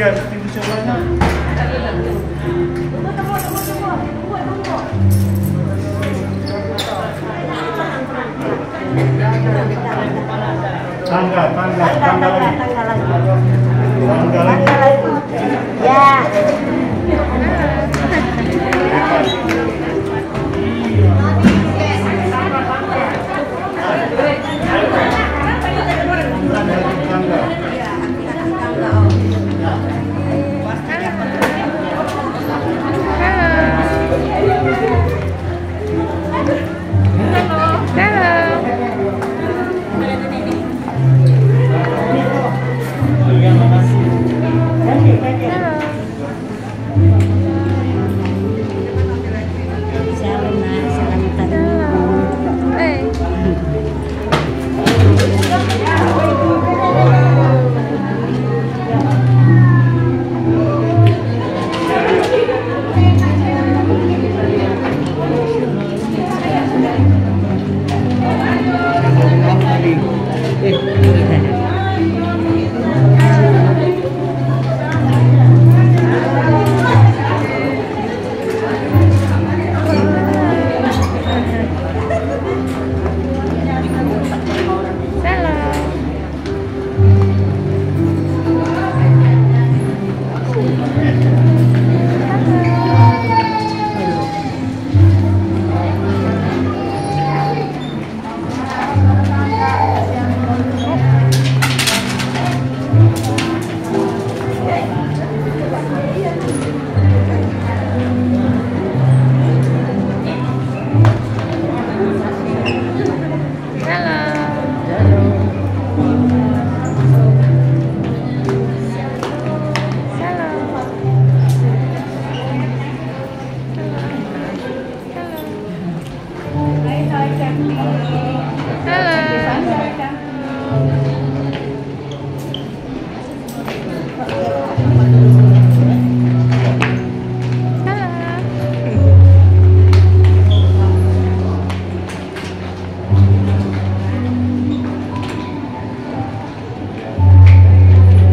Iya, distribusi mana? Tangga lagi. Ya.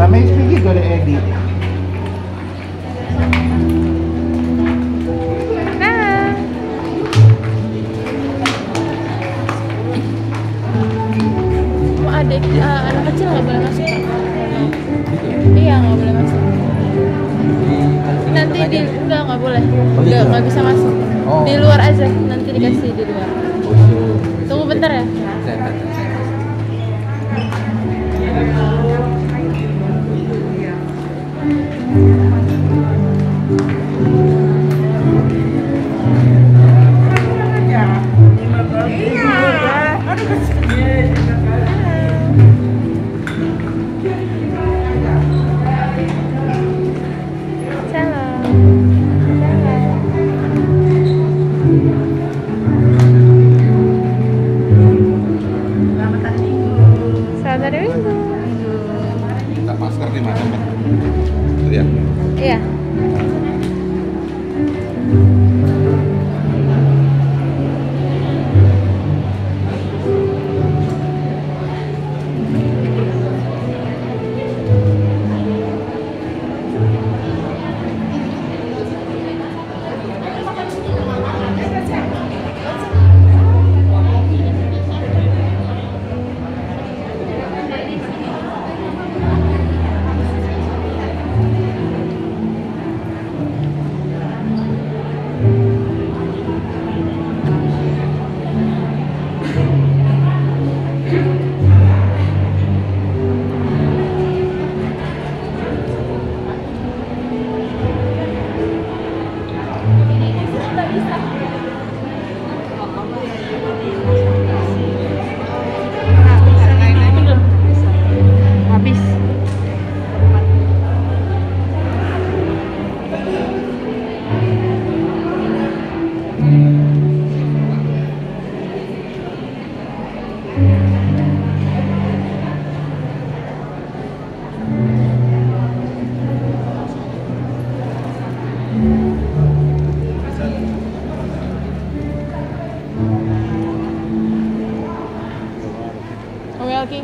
May speaking ko na Eddie. Anak kecil nggak boleh masuk. Iya, nggak boleh masuk. Nanti di nggak boleh. Nggak bisa masuk. Di luar aja, nanti dikasih di luar. Tunggu bentar ya. Selamat hari Minggu. Minta masker di mana, Mbak? Lihat. Iya. Oke.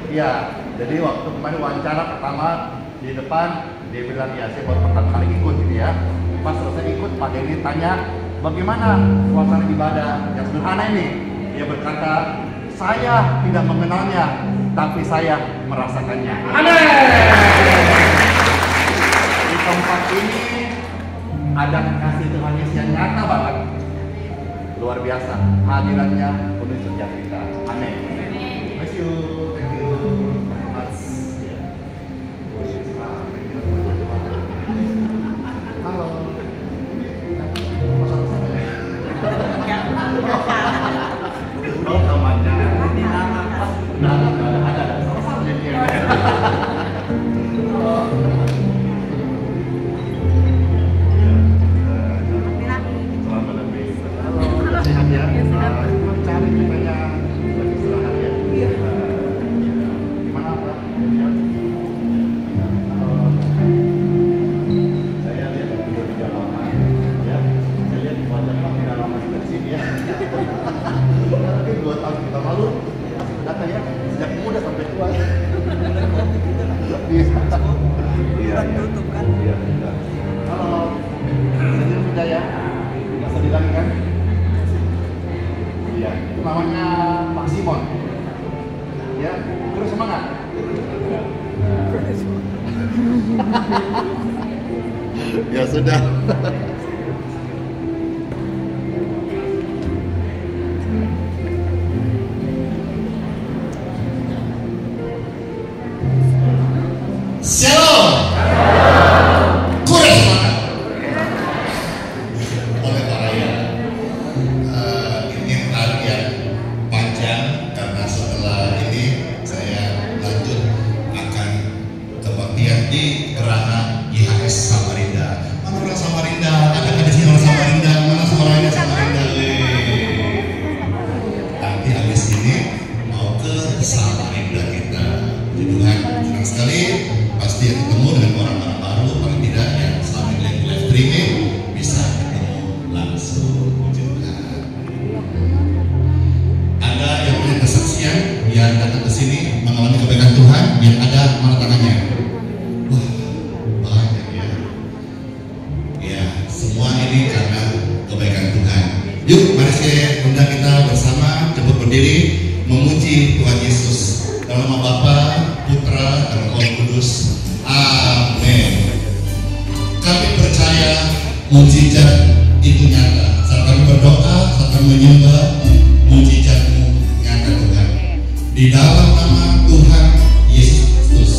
Iya, jadi waktu kemarin wawancara pertama di depan dia bilang ya saya baru pertama kali ikut gitu ya. Pas selesai ikut Pak Denny tanya bagaimana suasana ibadah yang sederhana ini. Dia berkata saya tidak mengenalnya tapi saya merasakannya. Amin. Di tempat ini ada kasih Tuhan Yesus yang nyata banget. Luar biasa hadirannya penuh setiap kita. Amin. Thank you. Thank you. Mas. Halo. Oh, namanya. Ada. Sama-sama jadi. Selamat lebih. Halo. Sehat ya? Cari supaya istirahat ya. Gimana Pak? Saya lihat video di lama ya. Saya lihat wajah Pak tidak lama di sini ya. Tapi 2 tahun kita lalu data ya sejak muda sampai tua. Iya. Iya. Halo. Saya sudah ya. Masa bilang kan? Iya, itu namanya Pak Simon. Ya, terus semangat. Ya sudah. Shalom. Kurang semangat. Oleh karya ini latihan panjang karena setelah ini saya lanjut akan kebaktian di Geraha IHS Samarinda. Mana orang Samarinda? Ada di sini orang Samarinda. Mana suaranya Samarinda? Nanti habis ini mau ke Samarinda kita. Tuhan senang sekali pasti ketemu dengan orang-orang baru, paling tidak yang selama ini live streaming bisa ketemu langsung juga. Ada yang punya kesaksian yang datang ke sini mengalami kebaikan Tuhan, yang ada mana tangannya? Wah, banyak ya. Ya, semua ini karena kebaikan Tuhan. Yuk, mari saya undang kita bersama cepat berdiri memuji Tuhan Yesus. Dalam nama Bapa, Putra, dan Roh Kudus. Amin. Kami percaya mujizat itu nyata. Saat kami berdoa, saat kami menyembah, mujizat-Mu nyata Tuhan. Di dalam nama Tuhan Yesus Kristus,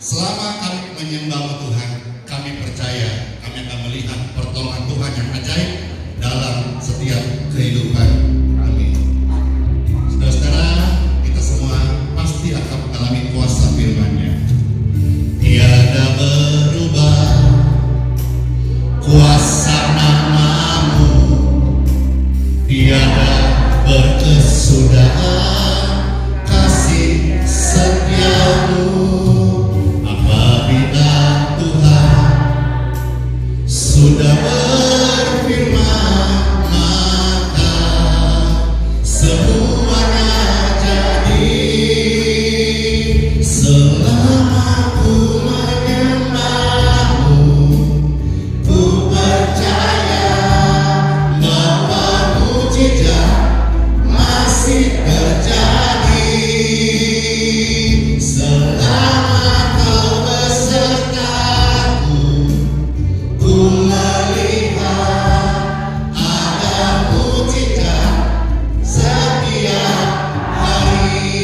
Selama kami menyembah Tuhan, kami percaya kami akan melihat pertolongan Tuhan yang ajaib dalam setiap kehidupan kami. Saudara-saudara, kita semua pasti akan mengalami kuasa firman-Nya. Tiada berubah kuasa nama-Mu, tiada berkesudahan kasih setia-Mu. Apabila Tuhan sudah berfirman, maka semuanya jadi. Selama ku menyembah-Mu, ku percaya bahwa mujizat masih terjadi. Selama Kau besertaku, ku melihat ada mujizat setiap hari.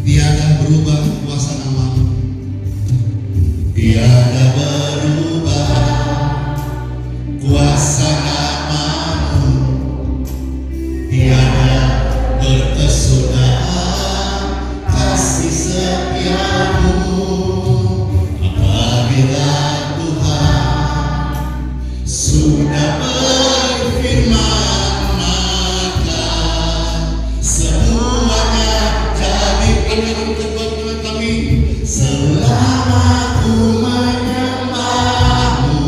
Tiada berubah kuasa nama-Mu, tiada berubah kuasa nama-Mu, tiada berkesudahan kasih setia-Mu. Apabila Tuhan sudah berfirman, maka semuanya jadi. Akan kedua kami. Selama ku menyembah-Mu,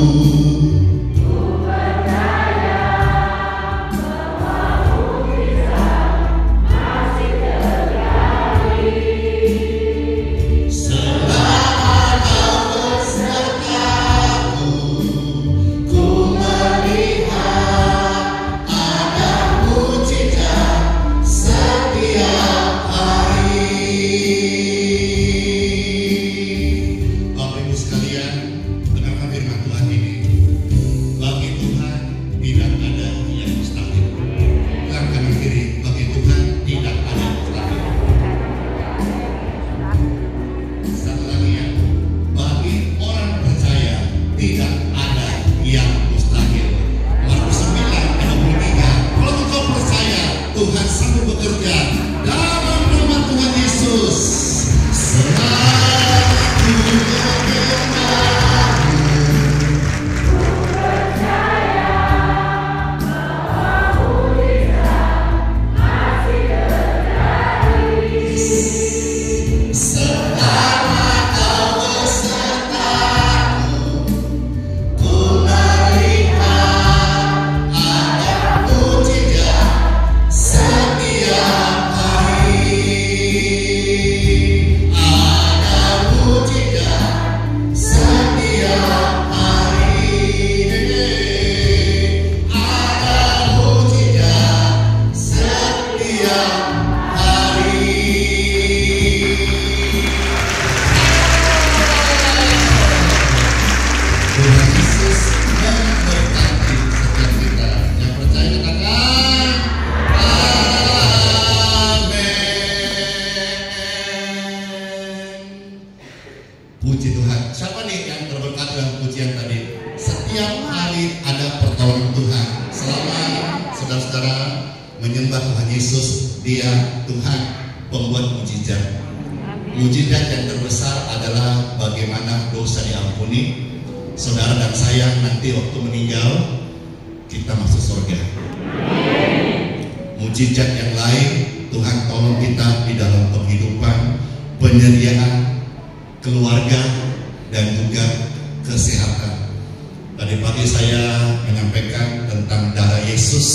selama Kau besertaku, ku melihat ada mujizat setiap hari. Bapak Ibu sekalian, dengarkan firman Tuhan ini. Bagi Tuhan tidak ada yang mustahil. Bukan kanan kiri, bagi Tuhan tidak ada yang mustahil. Satu lagi ya, bagi orang percaya tidak ada yang mustahil. Markus 9:23. Kalau engkau percaya, Tuhan sanggup bekerja dalam nama Tuhan Yesus. Selaku selama Kau besertaku, ku melihat ada mujizat setiap hari. Ada mujizat setiap hari. Ada mujizat setiap hari. Tuhan Yesus memberkati setiap kita. Yang percaya katakan amin. Puji Tuhan. Siapa nih yang terberkati dalam pujian tadi? Setiap hari ada pertolongan Tuhan. Selama saudara-saudara menyembah Tuhan Yesus, Dia Tuhan pembuat mujizat. Mujizat yang terbesar adalah bagaimana dosa diampuni. Saudara dan saya nanti waktu meninggal, kita masuk surga. Mujizat yang lain, Tuhan tolong kita di dalam penghidupan, penyediaan keluarga dan juga kesehatan. Tadi pagi saya menyampaikan tentang darah Yesus,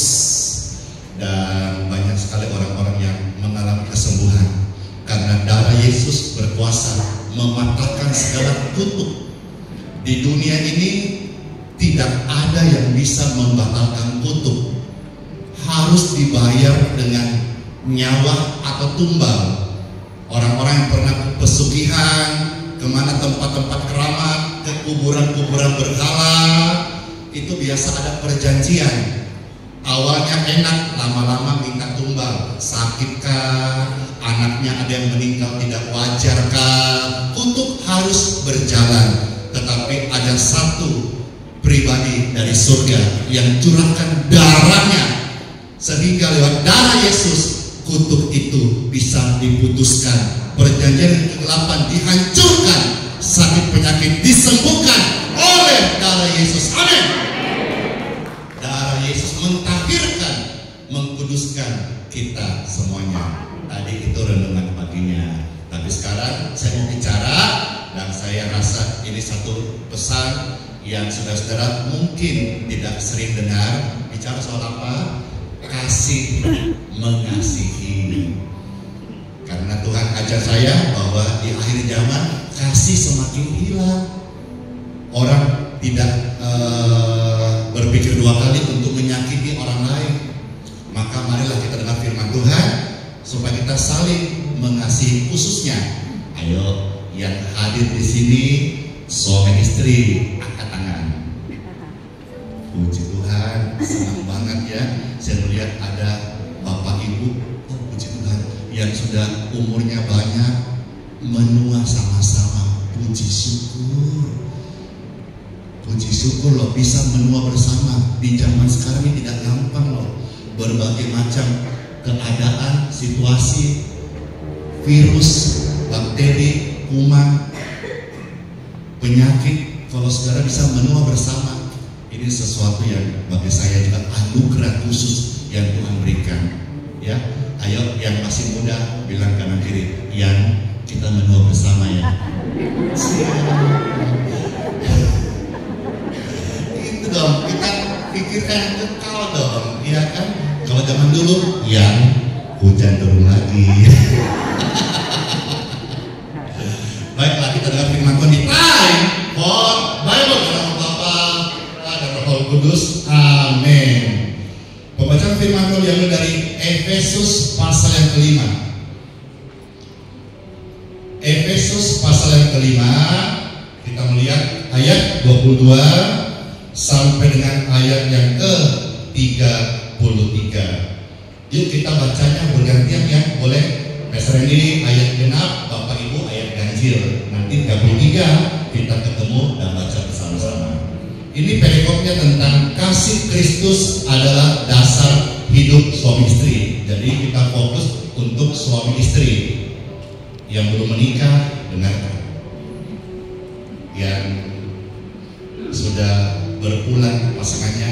dan banyak sekali orang-orang yang mengalami kesembuhan karena darah Yesus berkuasa mematahkan segala kutuk. Di dunia ini tidak ada yang bisa membatalkan kutuk. Harus dibayar dengan nyawa atau tumbal. Orang-orang yang pernah pesugihan, kemana tempat-tempat keramat, ke kuburan-kuburan berhala, itu biasa ada perjanjian. Awalnya enak, lama-lama minta tumbal. Sakitkah? Anaknya ada yang meninggal tidak wajarkah? Untuk harus berjalan. Tetapi ada satu pribadi dari surga yang curahkan darahnya, sehingga lewat darah Yesus kutuk itu bisa diputuskan, perjanjian kegelapan dihancurkan, sakit penyakit disembuhkan oleh darah Yesus. Amin. Darah Yesus mentahirkan, mengkuduskan kita semuanya. Tadi itu renungan paginya. Tapi sekarang saya mau bicara, dan saya rasa ini satu pesan yang saudara-saudara mungkin tidak sering dengar. Bicara soal apa? Kasih mengasihi. Karena Tuhan ajar saya bahwa di akhir zaman kasih semakin hilang. Orang tidak berpikir dua kali untuk menyakiti orang lain. Maka marilah kita dengar firman Tuhan supaya kita saling mengasihi, khususnya. Ayo yang hadir di sini suami istri angkat tangan. Puji Tuhan, senang banget ya. Saya melihat ada bapak ibu, oh puji Tuhan, yang sudah umurnya banyak menua sama-sama. Puji syukur. Puji syukur loh bisa menua bersama. Di zaman sekarang ini tidak gampang loh. Berbagai macam keadaan, situasi, virus, bakteri, kuman, penyakit. Kalau saudara bisa menua bersama, ini sesuatu yang bagi saya juga anugerah khusus yang Tuhan berikan. Ya, ayo yang masih muda bilang kanan kiri, yang kita menua bersama ya. Itu dong, kita pikirkan yang kekal dong, ya kan? Kalau zaman dulu, yang hujan turun lagi. Baiklah, kita dengar firman Tuhan di Time for Bible dalam Bapa dan Roh Kudus. Amin. Pembacaan firman Tuhan diambil dari Efesus pasal yang kelima. Efesus pasal yang kelima, kita melihat ayat 22 sampai dengan ayat yang ke-33. Yuk kita bacanya bergantian ya, boleh. Pastor ini ayat genap, Bapak Ibu ayat ganjil. Nanti 33 kita ketemu dan baca bersama-sama. Ini perikopnya tentang kasih Kristus adalah dasar hidup suami istri. Jadi kita fokus untuk suami istri yang belum menikah, dengarkan. Yang sudah berpulang pasangannya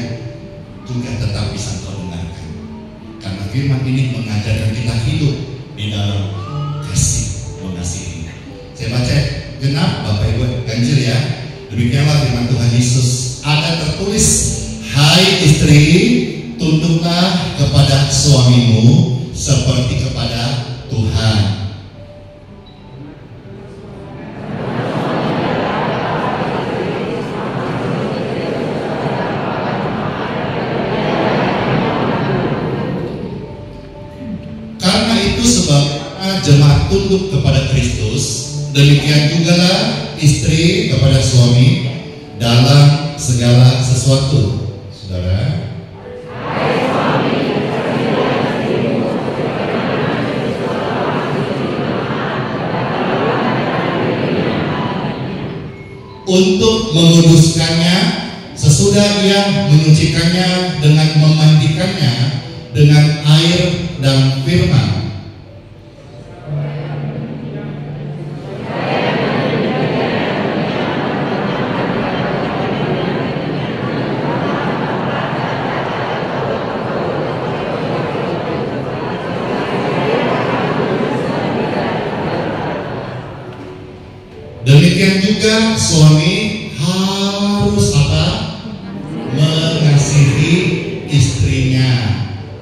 juga tetap bisa kau dengarkan. Karena firman ini mengajarkan kita hidup di dalam kasih mengasihi. Saya baca genap, Bapak Ibu ganjil ya. Demikianlah firman Tuhan Yesus. Ada tertulis, hai istri, tunduklah kepada suamimu seperti kepada Tuhan. Karena itu sebabnya jemaat tunduk kepada Kristus, demikian jugalah istri kepada suami dalam segala sesuatu. Saudara, untuk menguduskannya sesudah ia menyucikannya dengan memandikannya dengan air dan firman. Demikian juga suami harus apa? Mengasihi istrinya.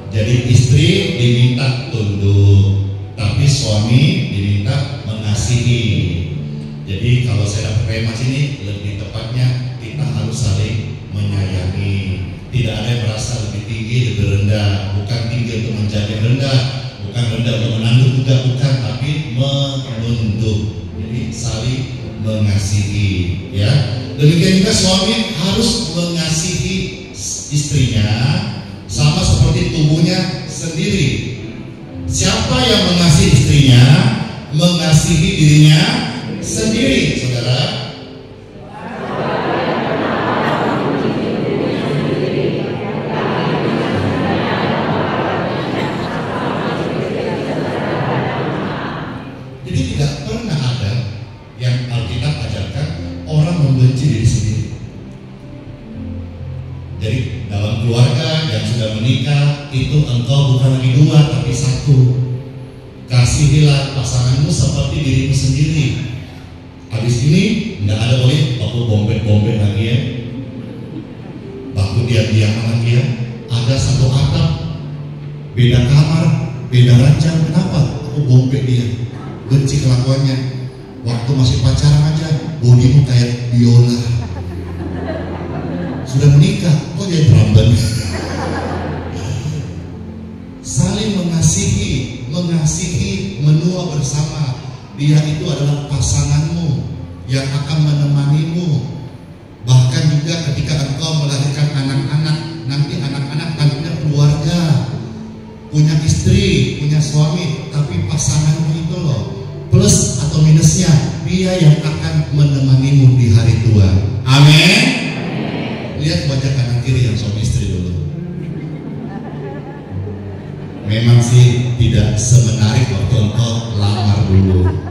Jadi istri diminta tunduk, tapi suami diminta mengasihi. Jadi kalau saya dapat tema sini, lebih tepatnya kita harus saling menyayangi. Tidak ada yang merasa lebih tinggi, lebih rendah. Bukan tinggi untuk menjadi rendah, bukan rendah untuk menanduk juga bukan, tapi menunduk. Jadi saling mengasihi, ya. Demikian juga suami harus mengasihi istrinya sama seperti tubuhnya sendiri. Siapa yang mengasihi istrinya, mengasihi dirinya sendiri, saudara. Jadi tidak pernah ada yang Alkitab ajarkan orang membenci diri sendiri. Jadi dalam keluarga yang sudah menikah itu engkau bukan lagi dua tapi satu. Kasihilah pasanganmu seperti dirimu sendiri. Habis ini nggak ada boleh waktu bombet lagi ya, waktu diam-diaman lagi ya. Ada satu atap, beda kamar, beda ranjang. Kenapa? Aku bombet dia, benci kelakuannya. Waktu masih pacaran aja, bodimu kayak biola. Sudah menikah, kok jadi peramban? Saling mengasihi, menua bersama. Dia itu adalah pasanganmu yang akan menemanimu. Bahkan juga ketika engkau melahirkan anak-anak, nanti anak-anak akan punya keluarga, punya istri, punya suami, tapi pasanganmu itu loh, plus atau minusnya, dia yang akan menemanimu di hari tua. Amin. Lihat wajah kanan kiri yang suami istri dulu. Memang sih tidak semenarik waktu engkau lamar dulu.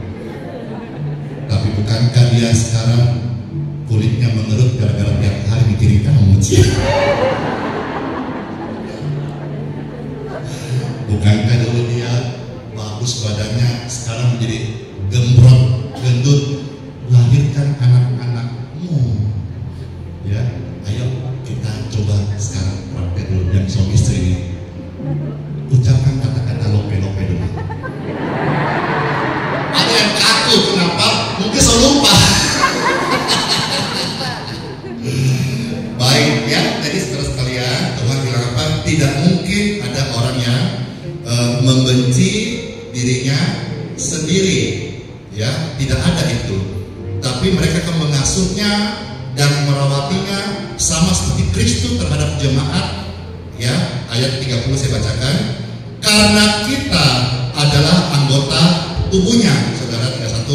Tapi bukankah dia sekarang kulitnya mengerut gara-gara tiap hari mikirin kamu, Cik? Bukankah dulu dia bagus badannya, sekarang menjadi gembrot, gendut? Lahirkan anak-anakmu. Ya, ayo kita coba sekarang praktek dulu yang suami istri ini. Ucapkan kata-kata lope-lope dulu. Ada yang kaku, kenapa? Mungkin saya lupa. Baik ya, jadi saudara sekalian, Tuhan bilang apa? Tidak mungkin ada orang yang membenci dirinya sendiri, ya, tidak ada itu. Tapi mereka akan mengasuhnya dan merawatinya sama seperti Kristus terhadap jemaat. Ya, ayat 30 saya bacakan. Karena kita adalah anggota tubuhnya. Saudara 31.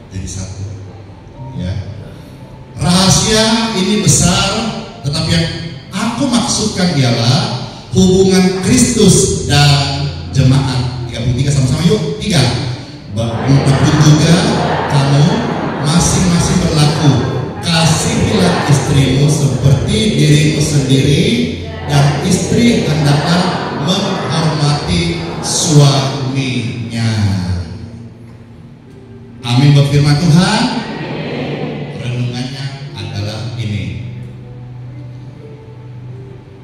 Jadi satu. Ya. Rahasia ini besar, tetapi yang aku maksudkan ialah hubungan Kristus dan jemaat. 33 sama-sama yuk. 3. Begitupun juga kamu masing-masing berlaku. Kasihilah istrimu seperti dirimu sendiri, dan istri hendaklah menghormati suaminya. Amin buat firman Tuhan. Renungannya adalah ini.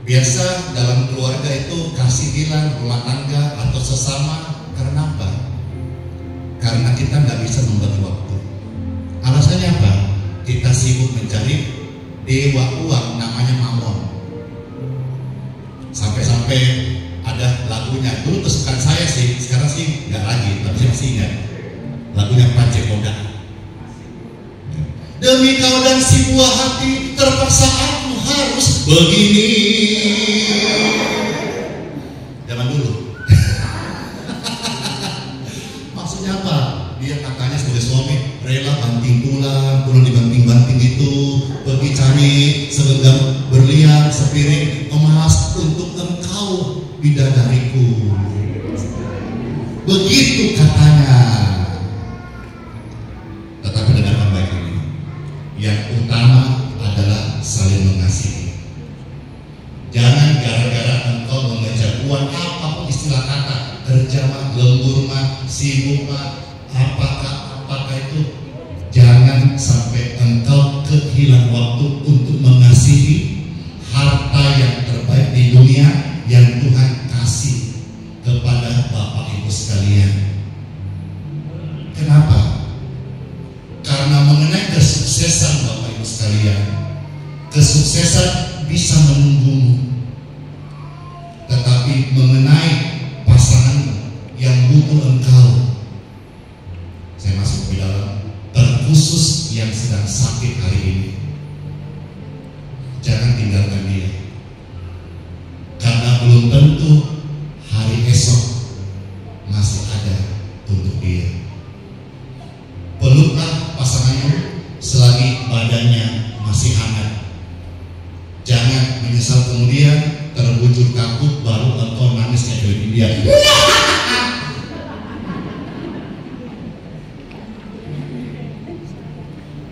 Biasa dalam keluarga itu kasihilah rumah tangga atau sesama. Karena apa? Karena kita nggak bisa membagi waktu. Alasannya apa? Kita sibuk mencari dewa uang namanya Mamon. Sampai-sampai ada lagunya. Dulu kesukaan saya sih, sekarang sih nggak lagi, tapi saya masih ingat. Lagunya Pance Koda. Demi kau dan si buah hati, terpaksa aku harus begini. Zaman dulu. Maksudnya apa? Dia katanya sebagai suami rela banting tulang, turun dibanting-banting itu, pergi cari segenggam berlian, sepiring emas untuk engkau bidadariku. Begitu katanya. Tetapi dengarkan baik ini. Yang utama adalah saling mengasihi. Jangan gara-gara engkau mengejar uang, apapun istilah kata, kerja mah, lembur mah, sibuk mah, apakah itu, jangan sampai engkau kehilangan waktu untuk mengasihi harta yang terbaik di dunia yang Tuhan kasih kepada Bapak Ibu sekalian. Kenapa? Karena mengenai kesuksesan Bapak Ibu sekalian, kesuksesan bisa menunggumu, tetapi mengenai pasangan untuk engkau. Saya masuk ke dalam, terkhusus yang sedang sakit hari ini, jangan tinggalkan dia, karena belum tentu hari esok masih ada untuk dia. Peluklah pasanganmu selagi badannya masih hangat. Jangan menyesal kemudian terbujur kabut baru engkau nangis kayak dia.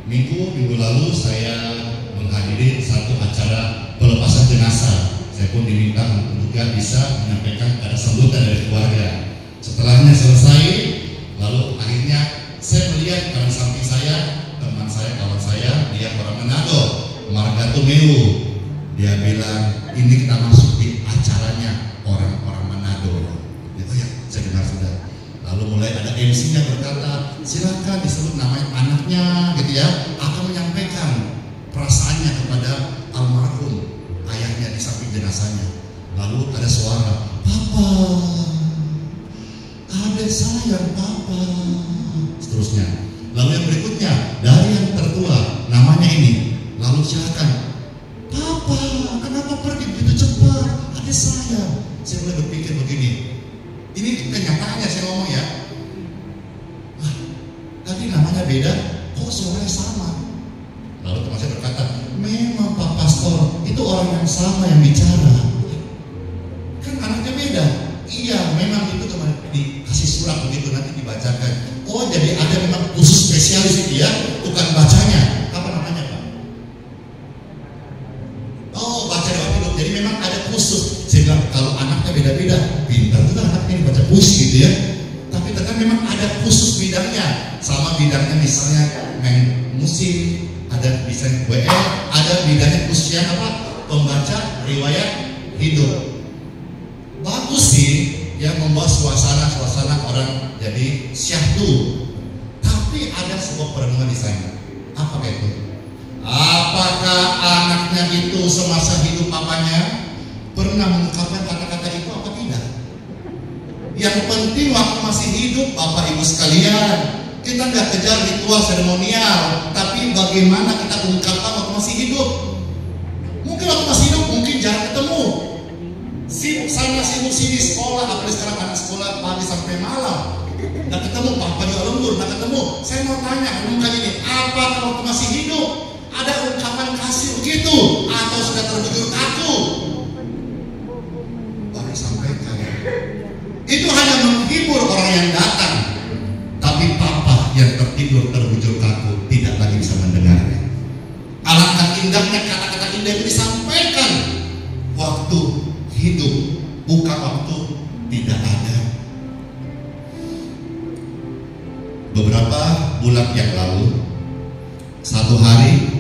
Minggu lalu saya menghadiri satu acara pelepasan jenazah. Saya pun diminta untuk juga bisa menyampaikan ada sambutan dari keluarga. Setelahnya selesai, lalu akhirnya saya melihat di samping saya teman saya, kawan saya, dia orang Manado, Marga Tumeu. Dia bilang, ini kita masuk di acaranya orang-orang Manado. Itu ya, saya dengar sudah. Lalu mulai ada MC-nya berkata, silakan disebut nama anaknya, gitu ya, akan menyampaikan perasaannya kepada almarhum ayahnya di samping jenazahnya. Lalu ada suara, Papa, adik sayang Papa, seterusnya. Lalu yang berikutnya dari yang tertua, namanya ini. Lalu silakan, Papa, kenapa pergi begitu cepat? Adik sayang. Saya mulai berpikir begini. Ini kenyataannya saya ngomong ya. Wah, tadi namanya beda, kok suaranya sama? Lalu teman saya berkata, memang Pak Pastor itu orang yang sama yang bicara. Kan anaknya beda. Iya, memang itu kemarin dikasih surat begitu nanti dibacakan. Oh, jadi ada memang khusus spesialis itu ya, tukang bacanya. Apa namanya Pak? Oh, baca doa hidup. Jadi memang ada khusus. Saya bilang kalau anaknya beda-beda, pintar juga anaknya ini baca puisi gitu ya. Tapi ternyata memang ada khusus bidangnya. Sama bidangnya misalnya main musik, ada desain WL, ada bidangnya khususnya apa? Pembaca riwayat hidup. Bagus sih, yang membuat suasana orang jadi syahdu. Tapi ada sebuah perenungan di sana. Apa itu? Apakah anaknya itu semasa hidup papanya pernah mengungkapkan kata-kata itu apa tidak? Yang penting waktu masih hidup Bapak Ibu sekalian, kita nggak kejar ritual seremonial, tapi bagaimana kita ungkapkan waktu masih hidup. Mungkin waktu masih hidup mungkin jarang ketemu, sibuk sana sibuk sini sekolah, apalagi sekarang anak sekolah pagi sampai malam, nggak ketemu, papa juga lembur, nggak ketemu. Saya mau tanya, renungkan ini, apa waktu masih hidup ada ungkapan kasih begitu, atau sudah terbujur kaku? Baru sampaikan. Itu hanya menghibur orang yang datang, tapi papa yang tertidur terbujur kaku tidak lagi bisa mendengarnya. Alangkah indahnya kata-kata indah itu disampaikan waktu hidup, bukan waktu tidak ada. Beberapa bulan yang lalu, satu hari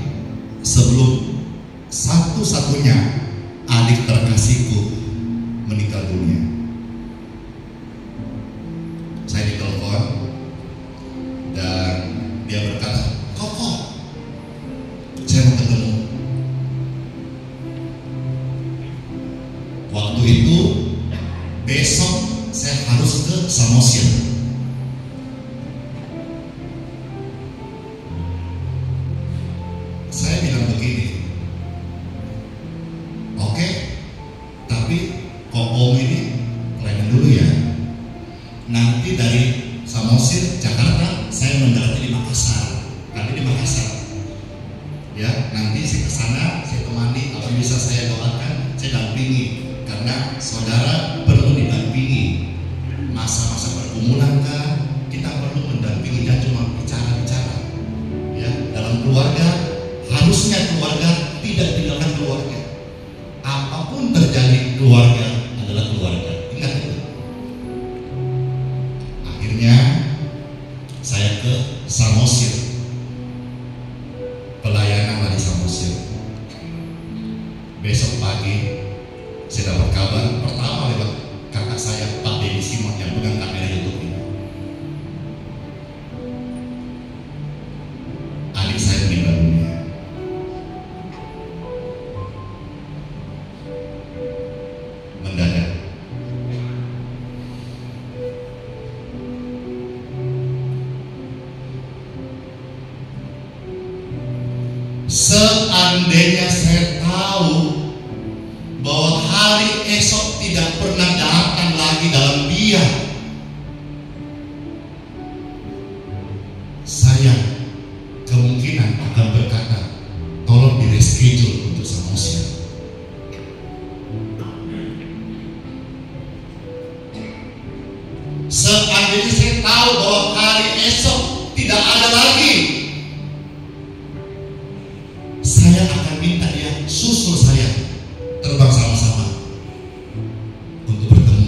sebelum satu-satunya adik terkasihku meninggal dunia, saya ditelepon dan dia berkata, Koko, saya mau ketemu. Waktu itu besok saya harus ke Samosir. Saya bilang begini, oke, tapi Koko ini planning dulu ya. Nanti dari Samosir, Jakarta, saya mendarat di Makassar. Kami di Makassar. Ya, nanti saya ke sana, saya temani, apa bisa saya doakan, saya dampingi. Karena saudara perlu didampingi. Masa-masa pergumulan kan, kita perlu mendampingi, dan cuma bicara-bicara. Ya, dalam keluarga, harusnya keluarga tidak tinggalkan keluarga. Apapun terjadi, keluarga adalah keluarga. Ingat itu. Akhirnya saya ke Samosir, pelayanan di Samosir. Besok pagi saya dapat kabar pertama lewat kakak saya, Pak Dedi Simon, yang pegang kamera YouTube ini. Adik saya meninggal dunia. Mendadak. Seandainya saya tahu bahwa hari esok tidak pernah datang lagi dalam dia, saya kemungkinan akan berkata, tolong di reschedule untuk Samosir. Seandainya saya tahu bahwa hari esok tidak ada lagi, saya akan minta dia susul saya terbang sama-sama untuk bertemu.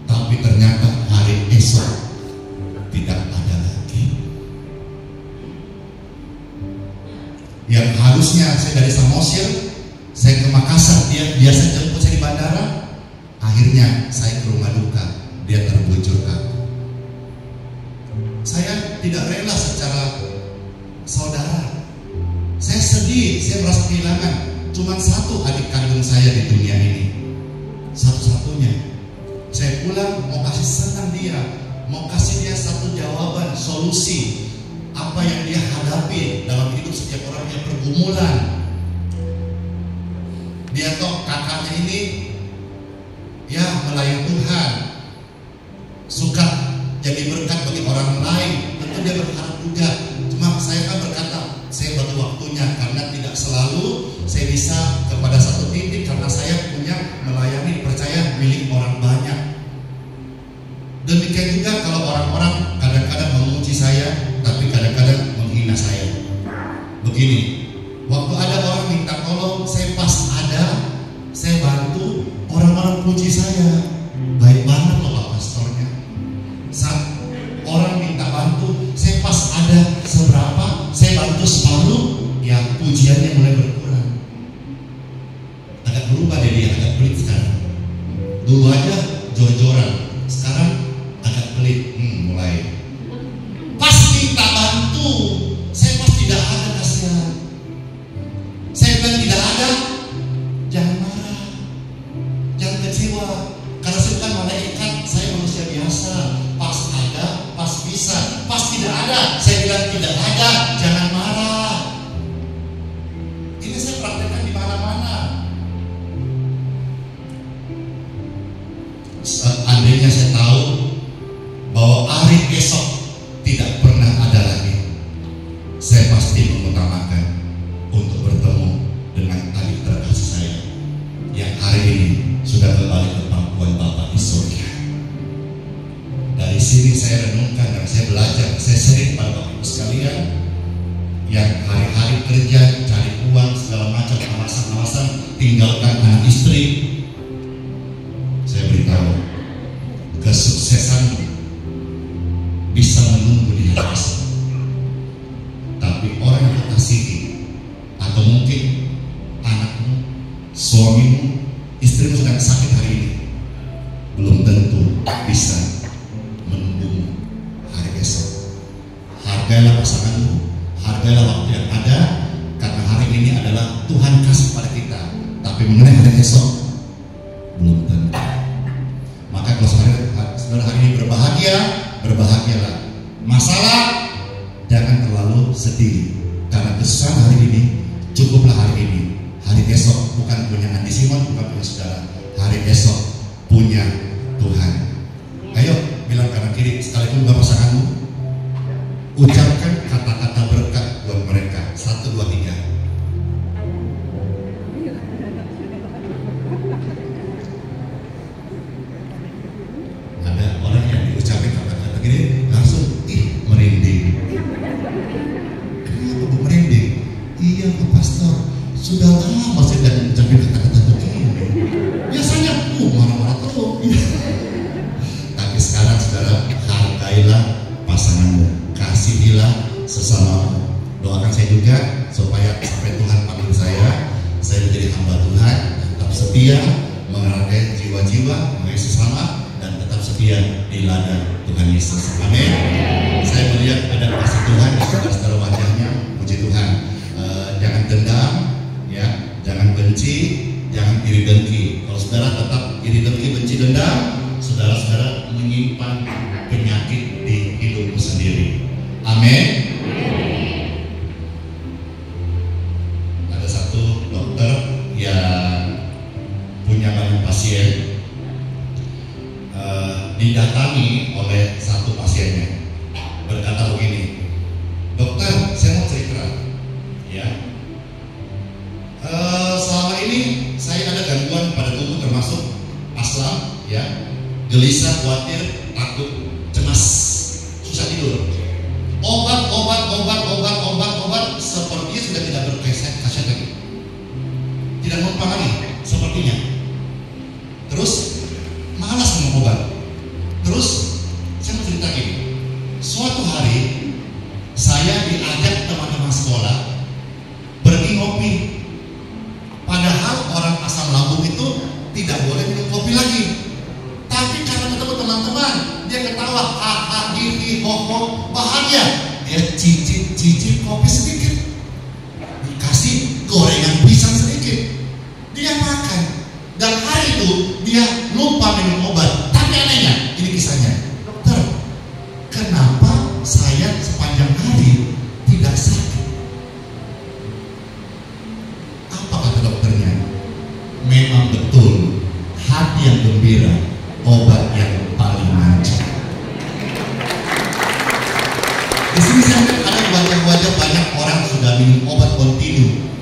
Tapi ternyata hari esok tidak ada lagi. Yang harusnya saya dari Samosir, saya ke Makassar, dia biasa jemput saya di bandara. Akhirnya saya ke rumah duka, dia terbujur aku. Saya tidak rela secara saudara. Saya sedih, saya merasa kehilangan. Cuma satu adik kandung saya di dunia ini, satu-satunya. Saya pulang mau kasih senang dia, mau kasih dia satu jawaban, solusi apa yang dia hadapi dalam hidup setiap orang yang pergumulan. Dia toh kakaknya ini ya melayani Tuhan, suka jadi berkat bagi orang lain. Tentu dia berharap juga. Cuma saya kan berkata, saya bagi waktunya karena tidak selalu saya bisa kepada satu titik, karena saya punya melayani, percaya milik orang banyak. Demikian juga kalau orang-orang kadang-kadang memuji saya, tapi kadang-kadang menghina saya. Begini, waktu ada orang minta tolong, saya pas ada, saya bantu, orang-orang puji saya, baik banget loh Pak Pastornya. Saat orang minta bantu, saya pas ada seberapa, saya bantu separuh, ya pujiannya mulai berkurang. Agak berubah deh dia, agak pelit sekarang. Dulu aja jor-joran, sekarang agak pelit, mulai. Pas minta bantu, saya pas tidak ada, kasihan. Saya bilang tidak ada, jangan marah, jangan kecewa. Karena saya bukan malaikat, saya manusia biasa. Pas ada, pas bisa, pas tidak ada, saya bilang tidak ada, jangan marah. Ini saya praktekkan di mana-mana. Seandainya saya tahu bahwa hari esok tidak pernah ada lagi, saya pasti mengutamakan untuk bertemu dengan adik terkasih saya yang hari ini sudah kembali ke pangkuan Bapa di surga. Dari sini saya renungkan dan saya belajar, saya sering pada Bapak Ibu sekalian yang hari-hari kerja, cari uang, segala macam alasan-alasan, tinggalkan anak istri. Saya beritahu, kesuksesanmu bisa menunggu di hari esok. Tapi orang yang kau kasihi, atau mungkin anakmu, suamimu, istrimu sedang sakit hari ini, belum tentu bisa menunggu hari esok. Hargailah pasanganmu, hargailah waktu yang ada, karena hari ini adalah Tuhan kasih pada kita. Tapi mengenai hari esok, belum tentu. Maka kalau saudara hari ini berbahagia, berbahagialah. Masalah, jangan terlalu sedih, karena kesusahan hari ini cukuplah hari ini. Hari esok bukan punya Andi Simon, bukan punya saudara. Hari esok punya Tuhan. Ayo bilang kanan kiri sekalipun bukan pasanganmu, ucapkan kata-kata berkat buat mereka. 1, 2, 3. Ada orang yang diucapin kata-kata gini langsung merinding. Kenapa Bu merinding? Iya Pak Pastor, sudah lama saya tidak mengucapkan kata-kata begini. Biasanya marah-marah terus. Tapi sekarang saudara, hargailah pasanganmu, kasihilah sesama. Doakan saya juga supaya sampai Tuhan panggil saya menjadi hamba Tuhan, tetap setia menghargai jiwa-jiwa, menghargai sesama, dan tetap setia di ladang Tuhan Yesus. Amin. Saya melihat ada kasih Tuhan di saudara wajahnya. Puji Tuhan. Jangan dendam, ya, jangan benci, jangan iri dengki. Kalau saudara tetap iri dengki, benci, dendam, saudara-saudara menyimpan penyakit di hidupmu sendiri. Amin. Amin. Ada satu dokter yang punya banyak pasien, didatangi oleh satu pasiennya, berkata begini, dokter, saya mau cerita, ya. Selama ini saya ada gangguan pada tubuh termasuk asam, ya, gelisah, khawatir, takut, cemas, susah tidur. Obat, sepertinya sudah tidak berkhasiat lagi, tidak mempengaruhi sepertinya. Terus malas minum obat. Terus saya mau cerita gini, suatu hari saya diajak teman-teman sekolah pergi ngopi. Padahal orang asam lambung itu tidak boleh minum kopi lagi. Tapi karena ketemu teman-teman, dia ketawa, haha, hihi, hoho, bahagia. Dia cicip kopi sedikit, dikasih gorengan pisang sedikit, dia makan. Dan hari itu dia lupa minum obat. Tapi anehnya, ini kisahnya, dokter, kenapa saya sepanjang hari tidak sakit? Apa kata dokternya? Memang betul, hati yang gembira, obat yang paling manja. Di sini saya lihat ada wajah-wajah banyak orang sudah minum obat kontinu.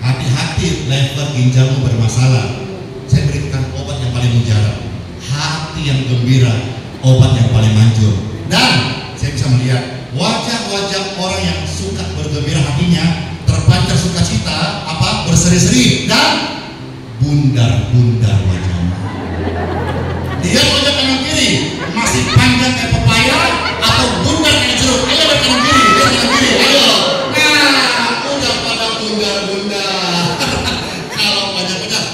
Hati-hati, lever ginjalmu bermasalah. Saya berikan obat yang paling mujarab, hati yang gembira, obat yang paling manjur. Dan saya bisa melihat wajah-wajah orang yang suka bergembira hatinya, terpancar sukacita, berseri-seri dan bundar-bundar wajahnya. Dia wajah kanan kiri masih panjang kayak pepaya atau bundar kayak jeruk. Ayo kanan kiri, dia kanan kiri, ayo. Nah, udah pada bundar-bundar. Kalau wajah-wajah,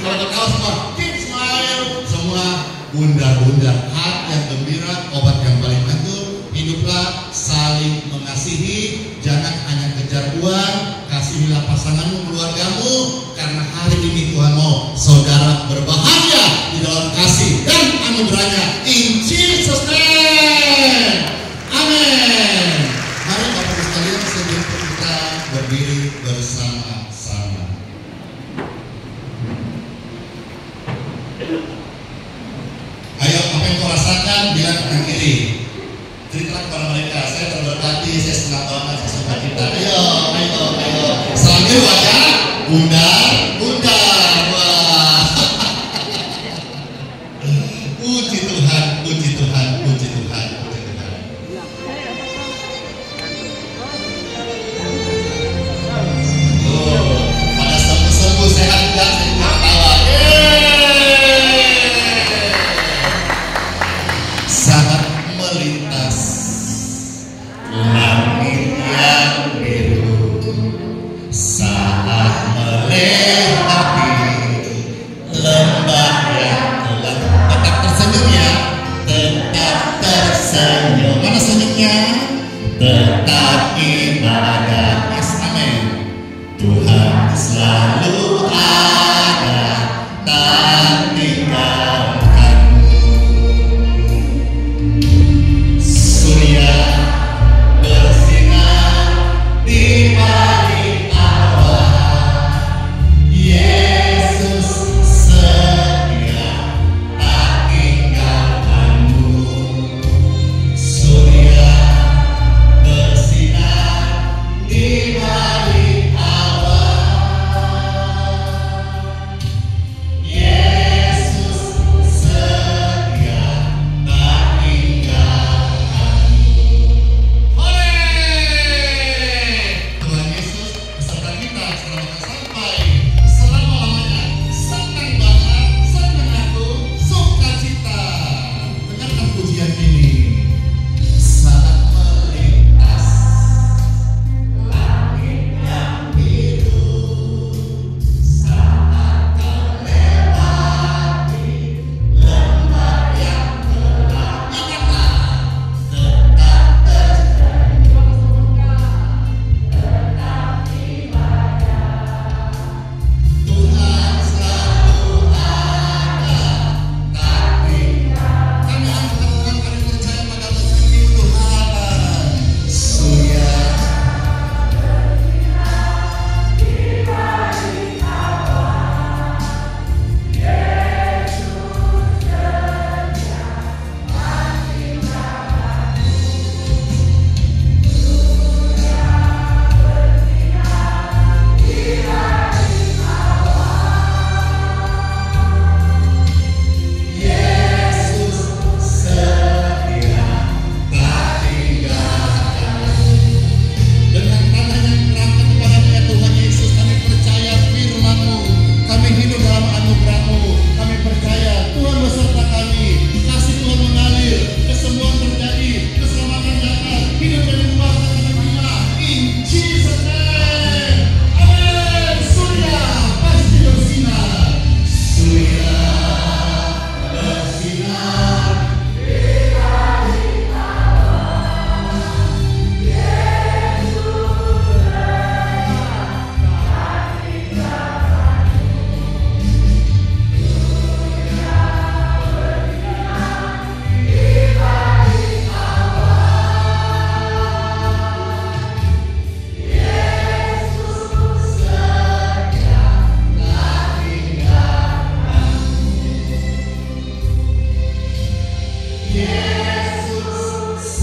kalau ketawa semua, smile, semua bundar-bundar. Hati yang gembira, obat yang paling manjur. Hiduplah saling mengasihi, jangan hanya kejar uang. Kasihilah pasanganmu, keluargamu, karena hari ini Tuhan mau saudara berbahagia di dalam kasih dan anugerahnya. In Jesus name, amin. Mari Bapak Ibu sekalian, sebelum kita berdiri bersama-sama. Ayo, apa yang kau rasakan, bilang kanan kiri. Ceritakan kepada mereka, saya terberkati, saya senang banget, saya suka kita. Ayo. Sambil wajah bundar. Wah. Puji Tuhan. Oh, pada sembuh sehat dan ketawa. Saat melintas langit yang biru, saat melewati lembah yang gelap, tetap tersenyum ya, tetap tersenyum. Mana senyumnya? Tetap ibadah. Yes, amin. Tuhan selalu ada, tak tinggalkanmu. Surya bersinar di balik awan, Yesus setia tak tinggalkanmu. Surya bersinar di balik awan, Yesus setia tak tinggalkanmu.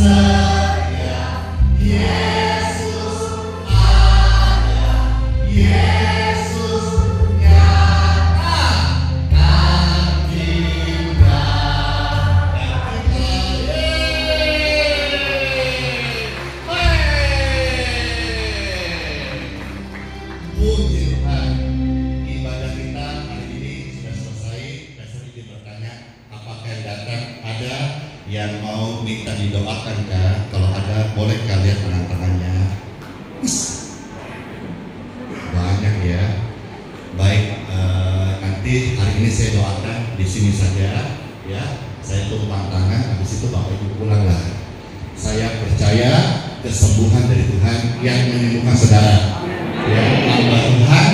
saya, Yesus ada, Yesus nyata, dan indah. Puji Tuhan, ibadah kita hari ini sudah selesai. Dan saya ingin bertanya, apakah yang datang ada yang mau minta didoakan kah? Kalau ada, boleh kalian angkat tangannya. Banyak ya. Baik, nanti hari ini saya doakan di sini saja, ya. Saya tumpang tangan, habis itu Bapak Ibu pulanglah. Saya percaya kesembuhan dari Tuhan yang menyembuhkan saudara. Ya, hamba Tuhan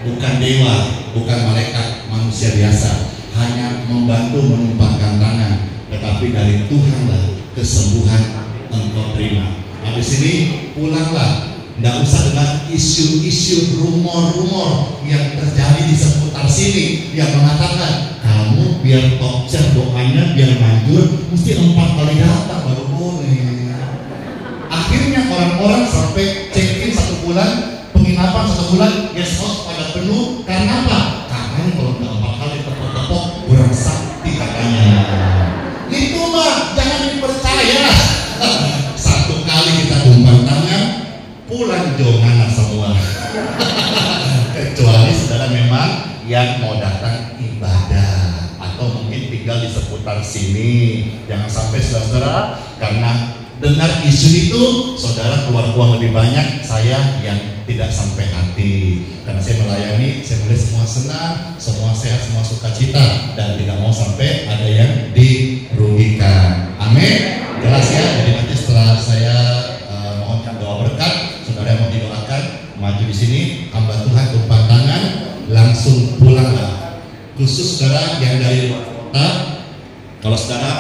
bukan dewa, bukan malaikat, manusia biasa, hanya membantu menumpangkan tangan, tetapi dari Tuhanlah kesembuhan engkau terima. Habis ini pulanglah, tidak usah dengan isu-isu rumor-rumor yang terjadi di seputar sini yang mengatakan kamu biar tokcer doanya biar manjur mesti 4 kali datang baru boleh. Akhirnya orang-orang sampai check-in 1 bulan, penginapan 1 bulan, guest house pada penuh. Karena apa? Karena kalau udah 4 kali tepok-tepok kurang sakti katanya. Itu mah jangan dipercaya. 1 kali kita tumpang tangan, pulang jangan semua. Kecuali saudara memang yang mau datang ibadah atau mungkin tinggal di seputar sini. Jangan sampai saudara karena dengar isu itu saudara keluar uang lebih banyak, saya yang tidak sampai hati. Karena saya melayani, saya melihat semua senang, semua sehat, semua sukacita, dan tidak mau sampai ada yang dirugikan. Amin. Jelas ya. Jadi nanti setelah saya mohonkan doa berkat, saudara yang mau didoakan maju di sini, hamba Tuhan tumpang tangan, langsung pulanglah. Khusus saudara yang dari luar kota, kalau saudara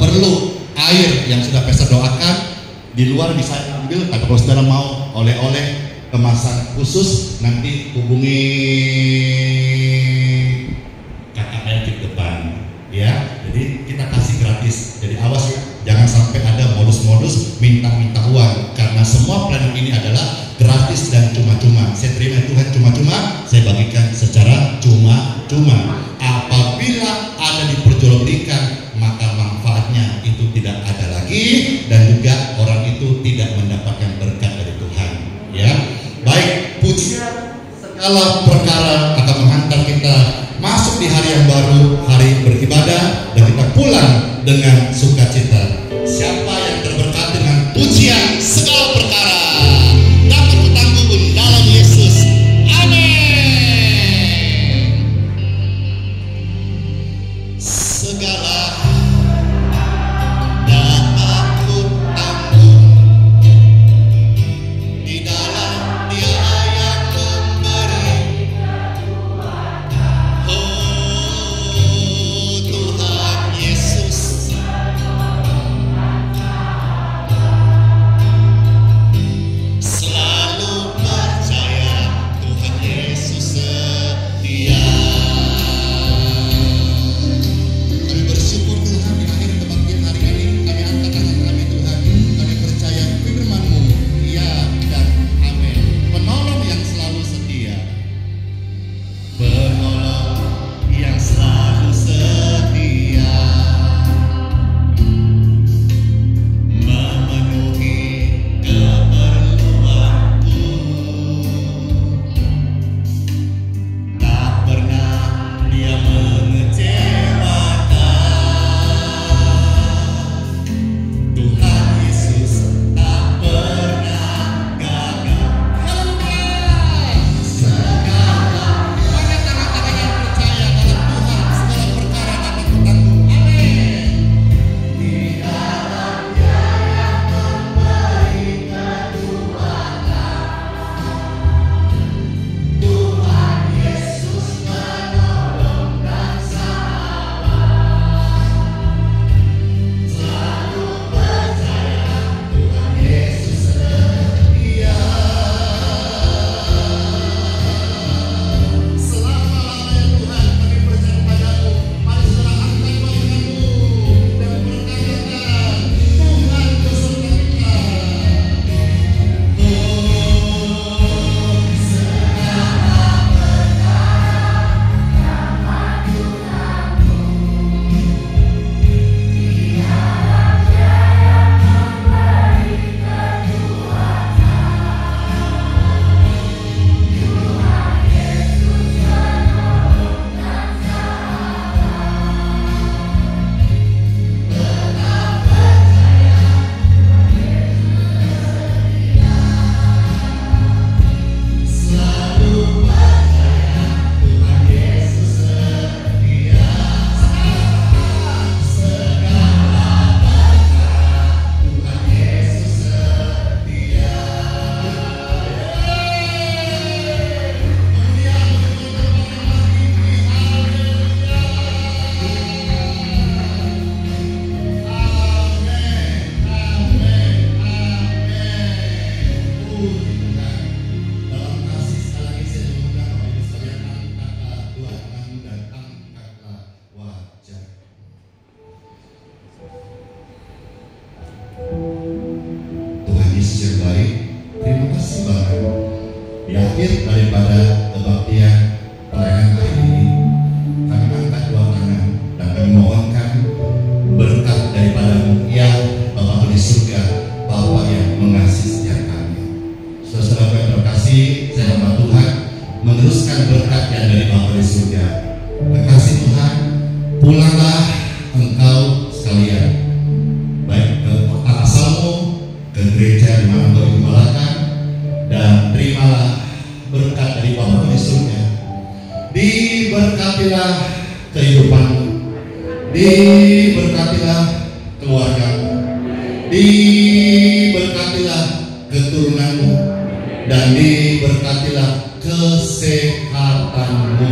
perlu air yang sudah Pastor doakan di luar bisa ambil. Tapi kalau saudara mau oleh-oleh kemasan khusus, nanti hubungi kakak air di depan, ya. Jadi kita kasih gratis. Jadi awas ya, jangan sampai ada modus-modus minta-minta uang. Karena semua pelayanan ini adalah gratis dan cuma-cuma. Saya terima Tuhan cuma-cuma, saya bagikan secara cuma-cuma. Apabila ada diperjualbelikan, maka manfaatnya itu tidak ada lagi, dan juga orang itu tidak mendapatkan berkat dari Tuhan. Ya, baik. Pujian segala perkara akan menghantar kita masuk di hari yang baru, hari beribadah, dan kita pulang dengan sukacita. Siapa yang terberkat dengan pujian segala perkara dapat bertanggung dalam Yesus. Amin. Segala dapat ku tanggung di dalam Dia yang memberi. Oh, akhir daripada kebaktian pelayanan hari ini, kami angkat dua tangan dan kami mohonkan berkat daripadamu, ya Bapa di surga, Bapa yang mengasihi setiap kami. Saudara yang terkasih, saya hamba Tuhan meneruskan berkat yang dari Bapa di surga. Terkasih Tuhan, pulanglah engkau sekalian, baik ke kota asalmu, ke gereja di mana engkau digembalakan, dan terimalah berkat dari Bapa di surga. Diberkatilah kehidupanmu, diberkatilah keluargamu, diberkatilah keturunanmu, dan diberkatilah kesehatanmu,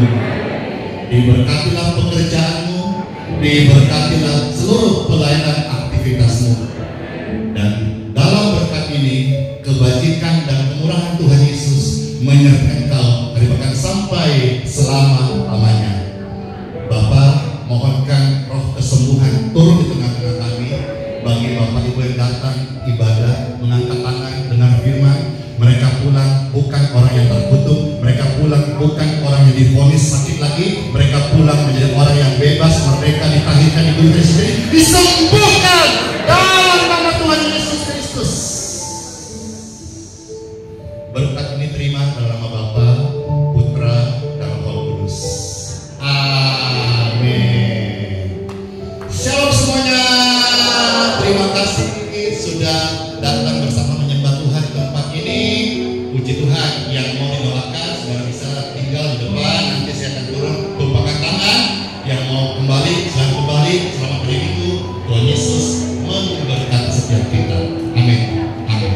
diberkatilah pekerjaanmu, diberkatilah seluruh pelayanan aktivitasmu. Dan dalam berkat ini, kebajikan dan kemurahan Tuhan Yesus menyertai engkau dari bahkan sampai selama-lamanya. Bapa, mohonkan roh kesembuhan turun di tengah-tengah kami bagi Bapak Ibu yang datang ibadah, mengangkat tangan, dengar firman. Mereka pulang bukan orang yang terkutuk, mereka pulang bukan orang yang divonis sakit lagi, mereka pulang menjadi orang yang bebas, merdeka, ditahirkan, diberikan sendiri, disembuhkan dalam nama Tuhan Yesus Kristus. Berkat ini terima dalam nama Bapa, Putra, dan Roh Kudus. Amin. Shalom semuanya. Terima kasih sudah datang bersama menyembah Tuhan di tempat ini. Puji Tuhan. Yang mau didoakan sudah bisa tinggal di depan. Nanti saya akan turun tumpahkan tangan. Yang mau kembali silahkan kembali. Selamat hari Minggu. Tuhan Yesus memberkati setiap kita. Amin. Amin.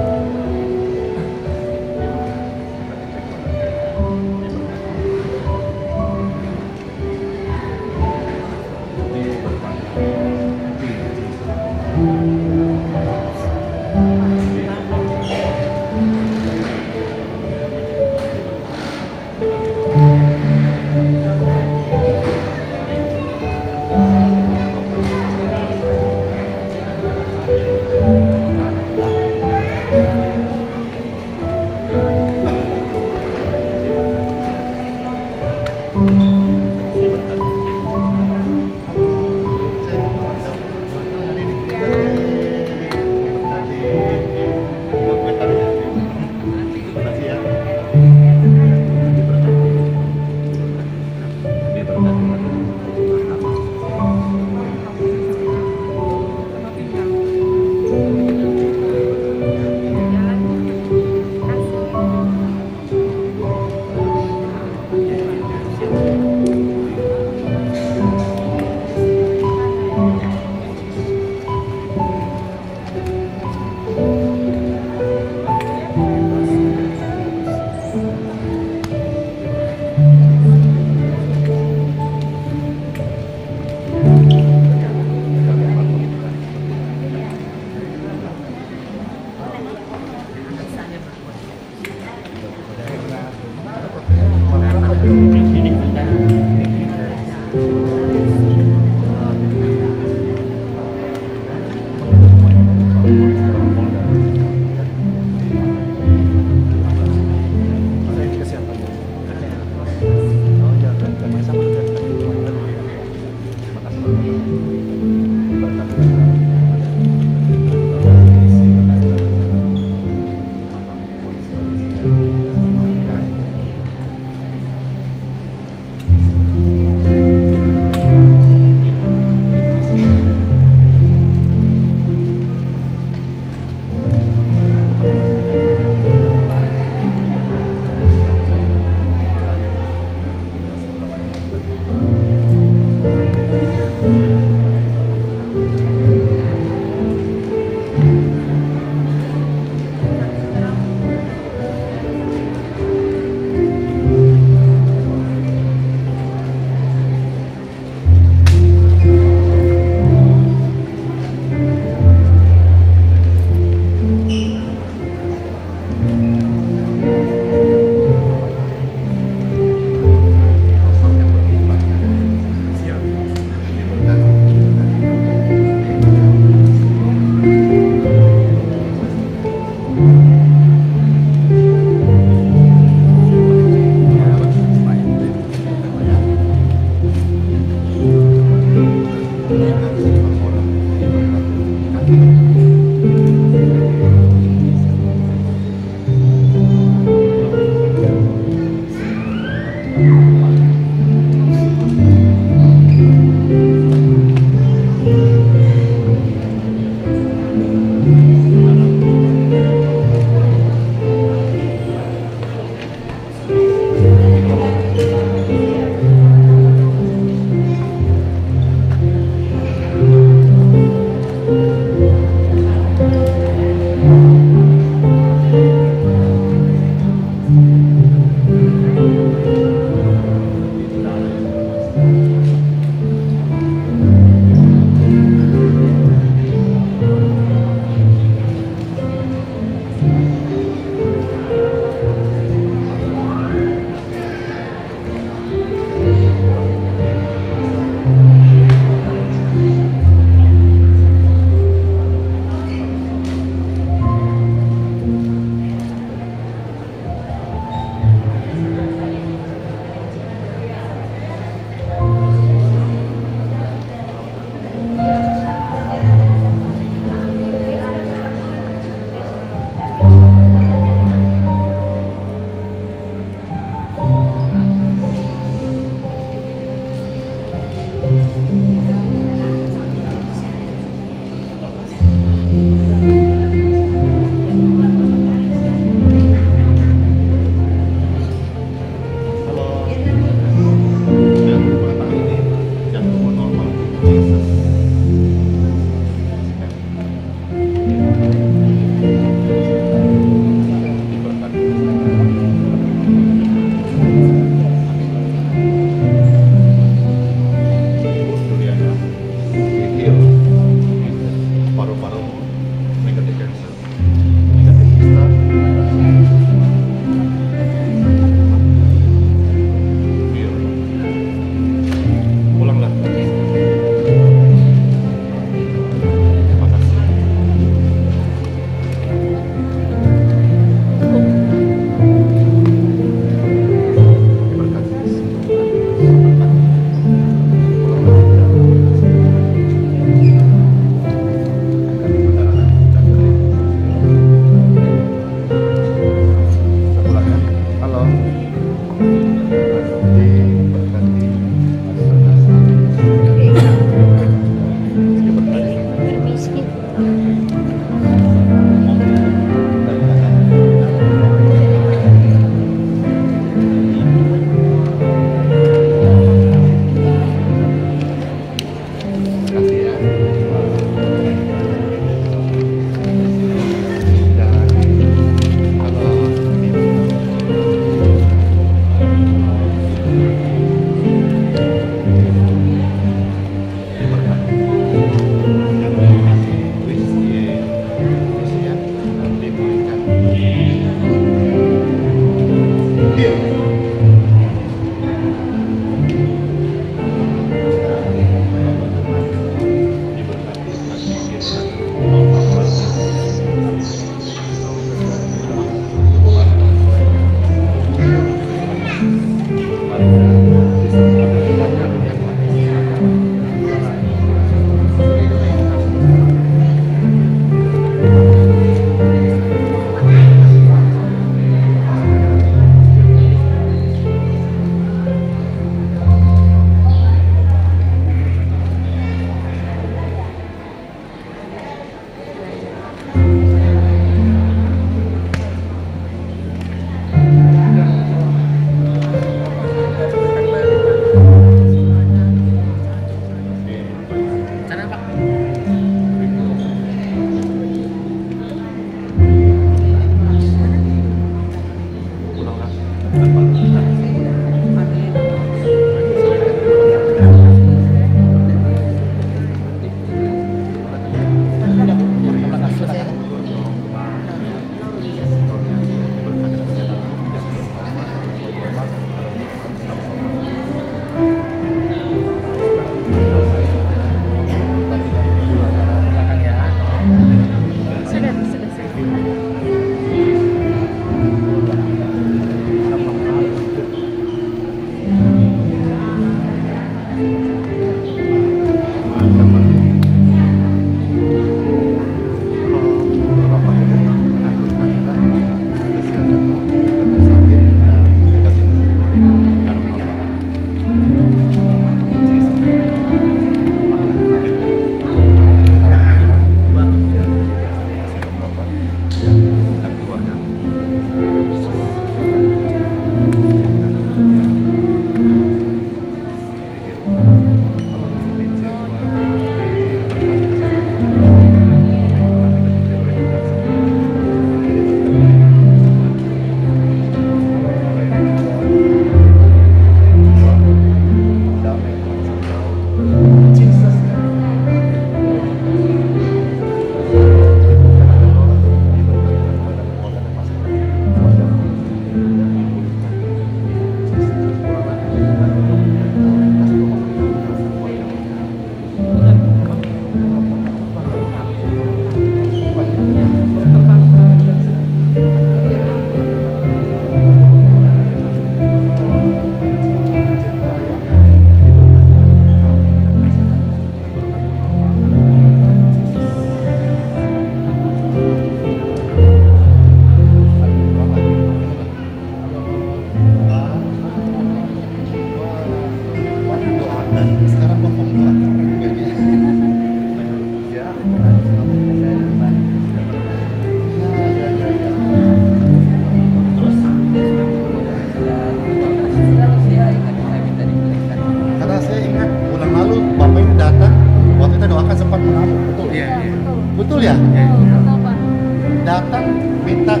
datang minta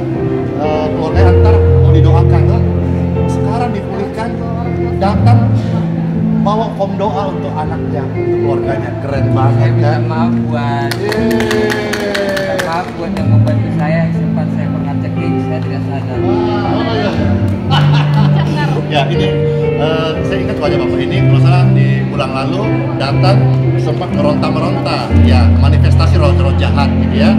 keluarga antar mau didoakan tuh. Sekarang dipulihkan, datang bawa form doa untuk anaknya, untuk keluarganya. Keren banget kan? Maaf buat yang membantu saya, sempat saya pernah cekik, saya tidak sadar. Ya ini, saya ingat wajah bapak ini, kalau salah di bulan lalu datang sempat meronta-meronta, ya manifestasi roh-roh jahat gitu ya.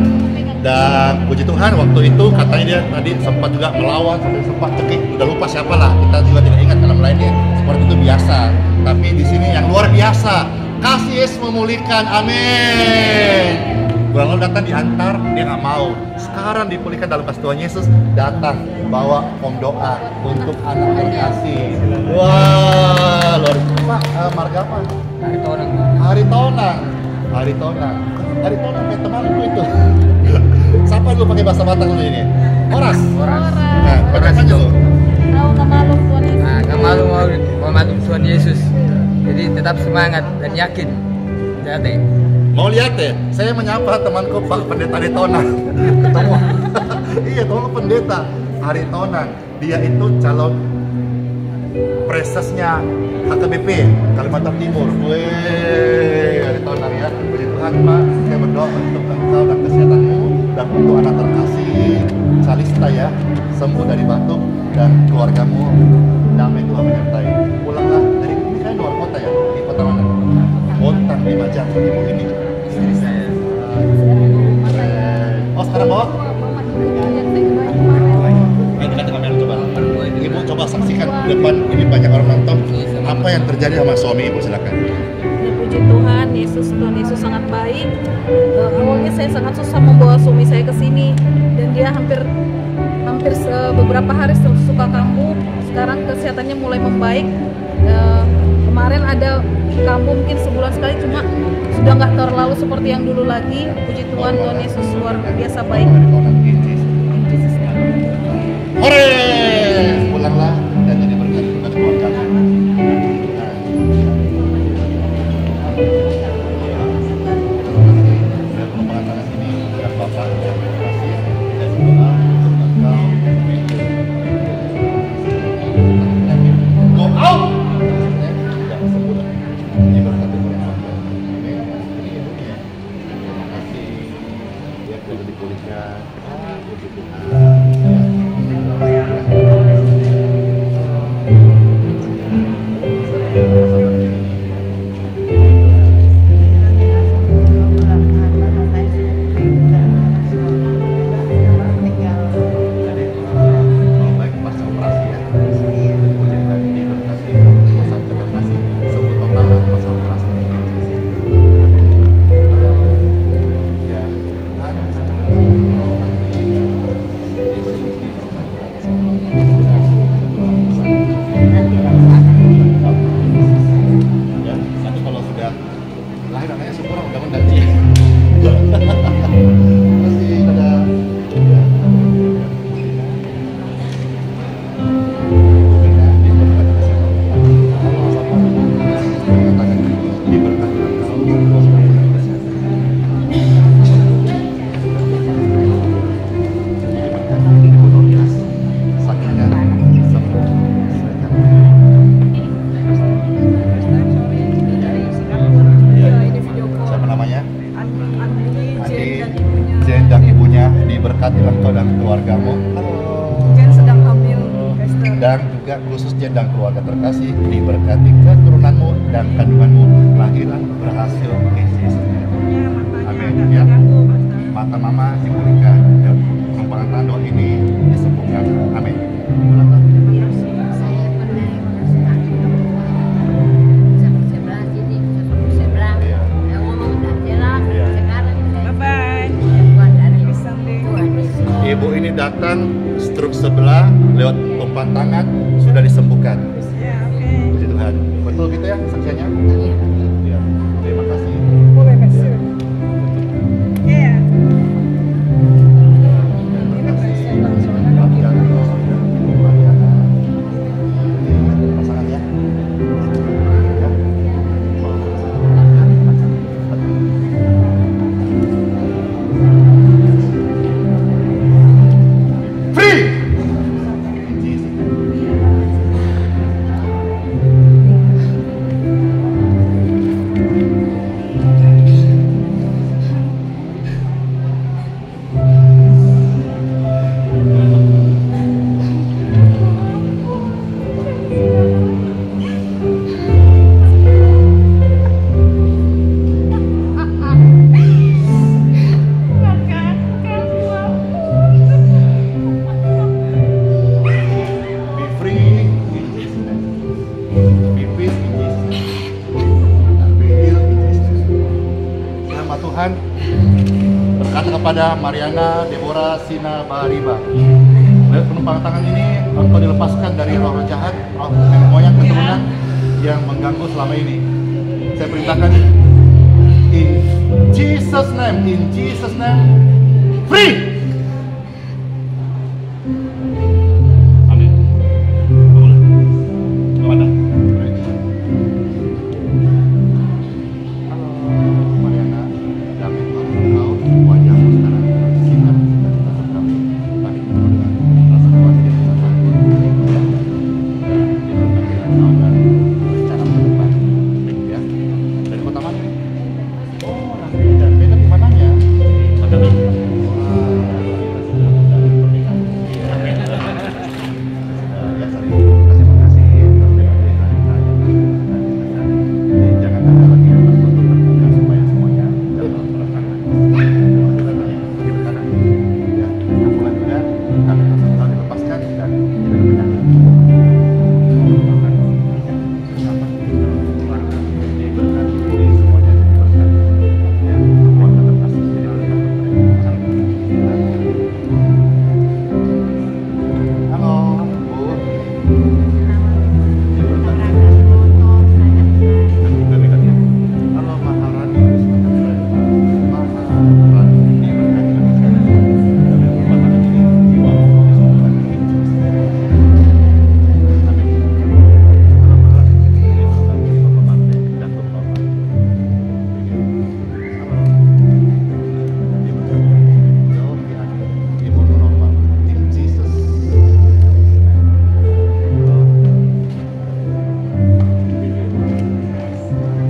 Dan puji Tuhan waktu itu katanya dia tadi sempat juga melawan sampai sempat cekik, udah lupa siapa lah, kita juga tidak ingat dalam lainnya. Seperti itu biasa, tapi di sini yang luar biasa, kasih Yesus memulihkan, amin. Bulan lalu datang diantar, dia nggak mau. Sekarang dipulihkan dalam kasih Tuhan Yesus, datang bawa form doa untuk anak terkasih. Wah, luar biasa. Pak, marga apa? Hari Tonang kayak temanku itu. Siapa lu pakai bahasa Batak dulu ini? Oras. Nah, pakai aja lu. Tahu nggak malu Tuhan Yesus. Nah, nggak malu mau Tuhan Yesus. Jadi tetap semangat dan yakin. Jadi Mau lihat ya? Saya menyapa temanku Pak Pendeta di Tonang. Ketemu. Iya, teman pendeta Hari Tonang. Dia itu calon presesnya HKBP Kalimantan Timur. Wih, Hari Tonang ya. Puji Tuhan Pak, saya berdoa untuk engkau dan kesehatanmu dan untuk anak terkasih Salista ya, sembuh dari batuk dan keluargamu damai Tuhan menyertai. Pulanglah dari ini kan luar kota ya, di kota mana? Bontang di Majang, ibu ini istri saya. Oh sekarang bawa? Dekat kamera coba. Ibu coba saksikan di depan ini banyak orang nonton. Apa yang terjadi sama suami ibu, silakan. Ya, puji Tuhan Yesus sangat baik. Awalnya saya sangat susah membawa suami saya ke sini dan dia hampir beberapa hari suka kambuh. Sekarang kesehatannya mulai membaik. Kemarin ada kambuh mungkin sebulan sekali, cuma sudah nggak terlalu seperti yang dulu lagi. Puji Tuhan, Tuhan Yesus luar biasa baik. Hore! Pulanglah dan jadi berkat buat keluarga. Dan juga khususnya dan keluarga terkasih diberkati keturunanmu dan kandunganmu lahiran berhasil Yesus. Amin ya. Mata mama dipulihkan, ya. Pengharapan doa ini disembuhkan. Amin. Ibu ini datang stroke sebelah lewat tumpahan tangan sudah disembuhkan. Ya, oke. Puji Tuhan. Betul gitu ya saksiannya? Iya. Ya. Terima kasih. Boleh kasih. Iya. Terima kasih. Pasangan ya. Tuhan berkata kepada Mariana Deborah Sina Bariba, penumpang tangan ini engkau dilepaskan dari roh jahat, roh nenek moyang keturunan yang mengganggu selama ini. Saya perintahkan in Jesus name, free. Amin. Boleh. Kepada. Halo Mariana, damai Tuhan engkau, wajahmu sekarang bersinar tetap kami. Tadi rasa khawatir yang sangat ya. Engkau dan rencana ke depan ya. Dari kota mana? Oh, nanti dan beda di mananya? Kota Bima. Wah, kita sudah dari pernikahan. Ya, terima kasih. Jangan ada lagi yang tertutup terbuka supaya semuanya dapat merasakan. Ya, pulang juga kami telah dilepaskan dan tidak ada penyakit. Halo, Bu. Halo Maharani,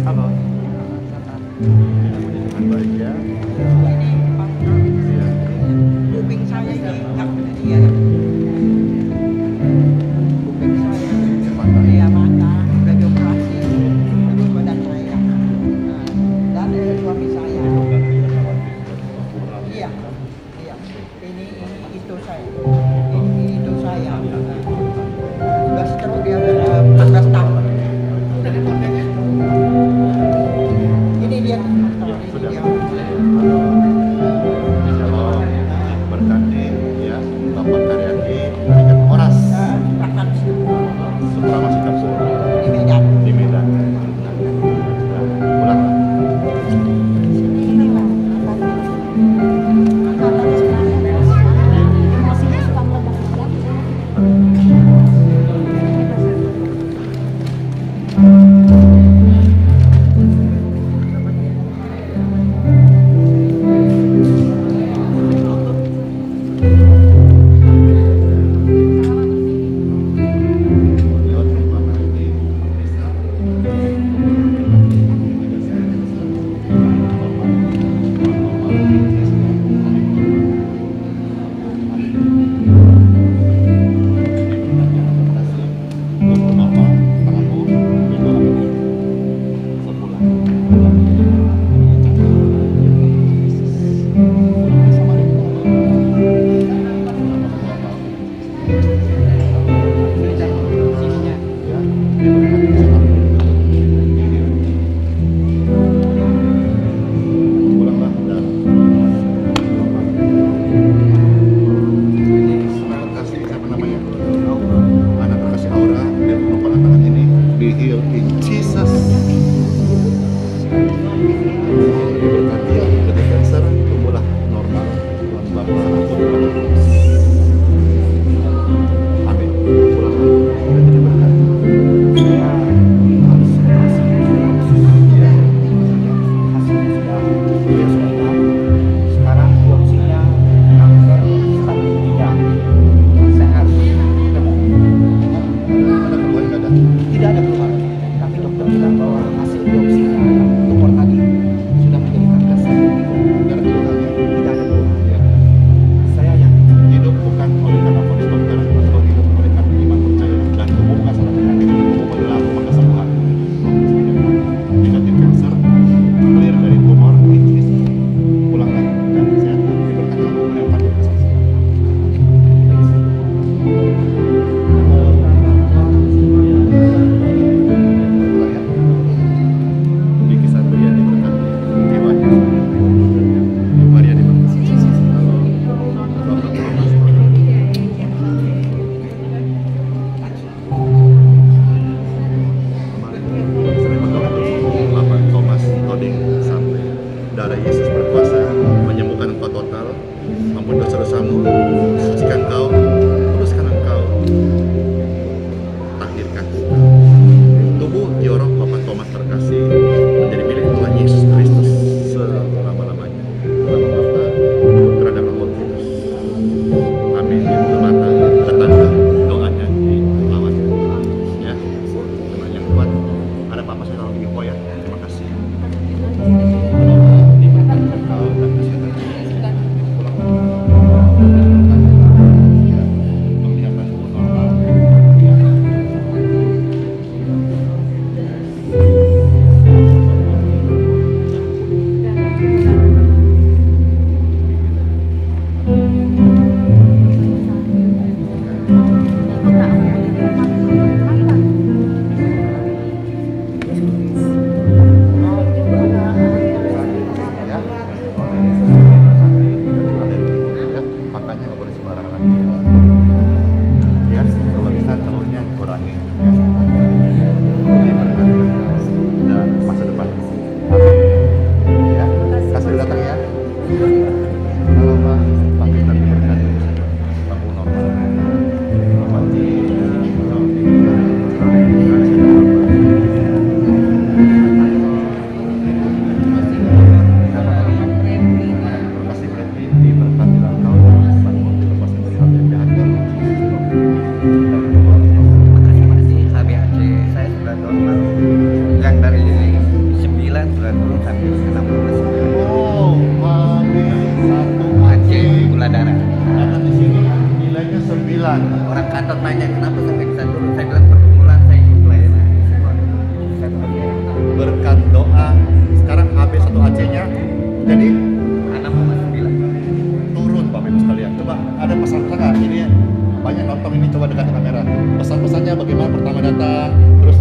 Halo. Dengan baik ya. Iya. Kuping saya ini enggak dia. Kuping saya dia mata udah dioperasi terus badan saya. Nah, dan suami saya. Iya. Iya. Ini itu saya. Ini itu saya. Sudah stroke dia 14 tahun. Ini dia. Ini dia. darah Yesus berkuasa menyembuhkan engkau total, ampun dosa-dosamu, sucikan engkau, kuduskan engkau, tahirkan engkau. Tubuh Giorok Bapak Thomas terkasih menjadi milik Tuhan Yesus Kristus selama-lamanya. Dalam nama Bapa, Putra dan Roh Kudus. Amin. Tutup mata, tetangga doanya dilawan. Ya, teman yang kuat. Ada Papa saya kalau info ya. Terima kasih. Diberkati engkau dan kesehatan. Penglihatanmu normal. Makanya nggak boleh sembarangan lagi. Ya, kalau bisa telurnya kurangi. Dan masa depan. Amin. Ya, kasih datang ya. Lama pakai tadi berkati. Lampu normal. Mati. Kasih berarti diberkati engkau dan bangun dilepaskan dari hal yang jahat. Masih HbA1c saya sudah normal. Yang dari 9 sudah turun sampai 69. Oh, satu AC gula darah. Datang di sini nilainya 9. Orang kantor tanya kenapa sampai bisa turun. Saya bilang pergumulan saya ikut pelayanan. Berkat doa sekarang HbA1c-nya jadi 6,9. turun Bapak Ibu sekalian. Coba ada pesan-pesan nggak? Ini banyak nonton ini, coba dekat kamera. Pesan-pesannya bagaimana pertama datang, terus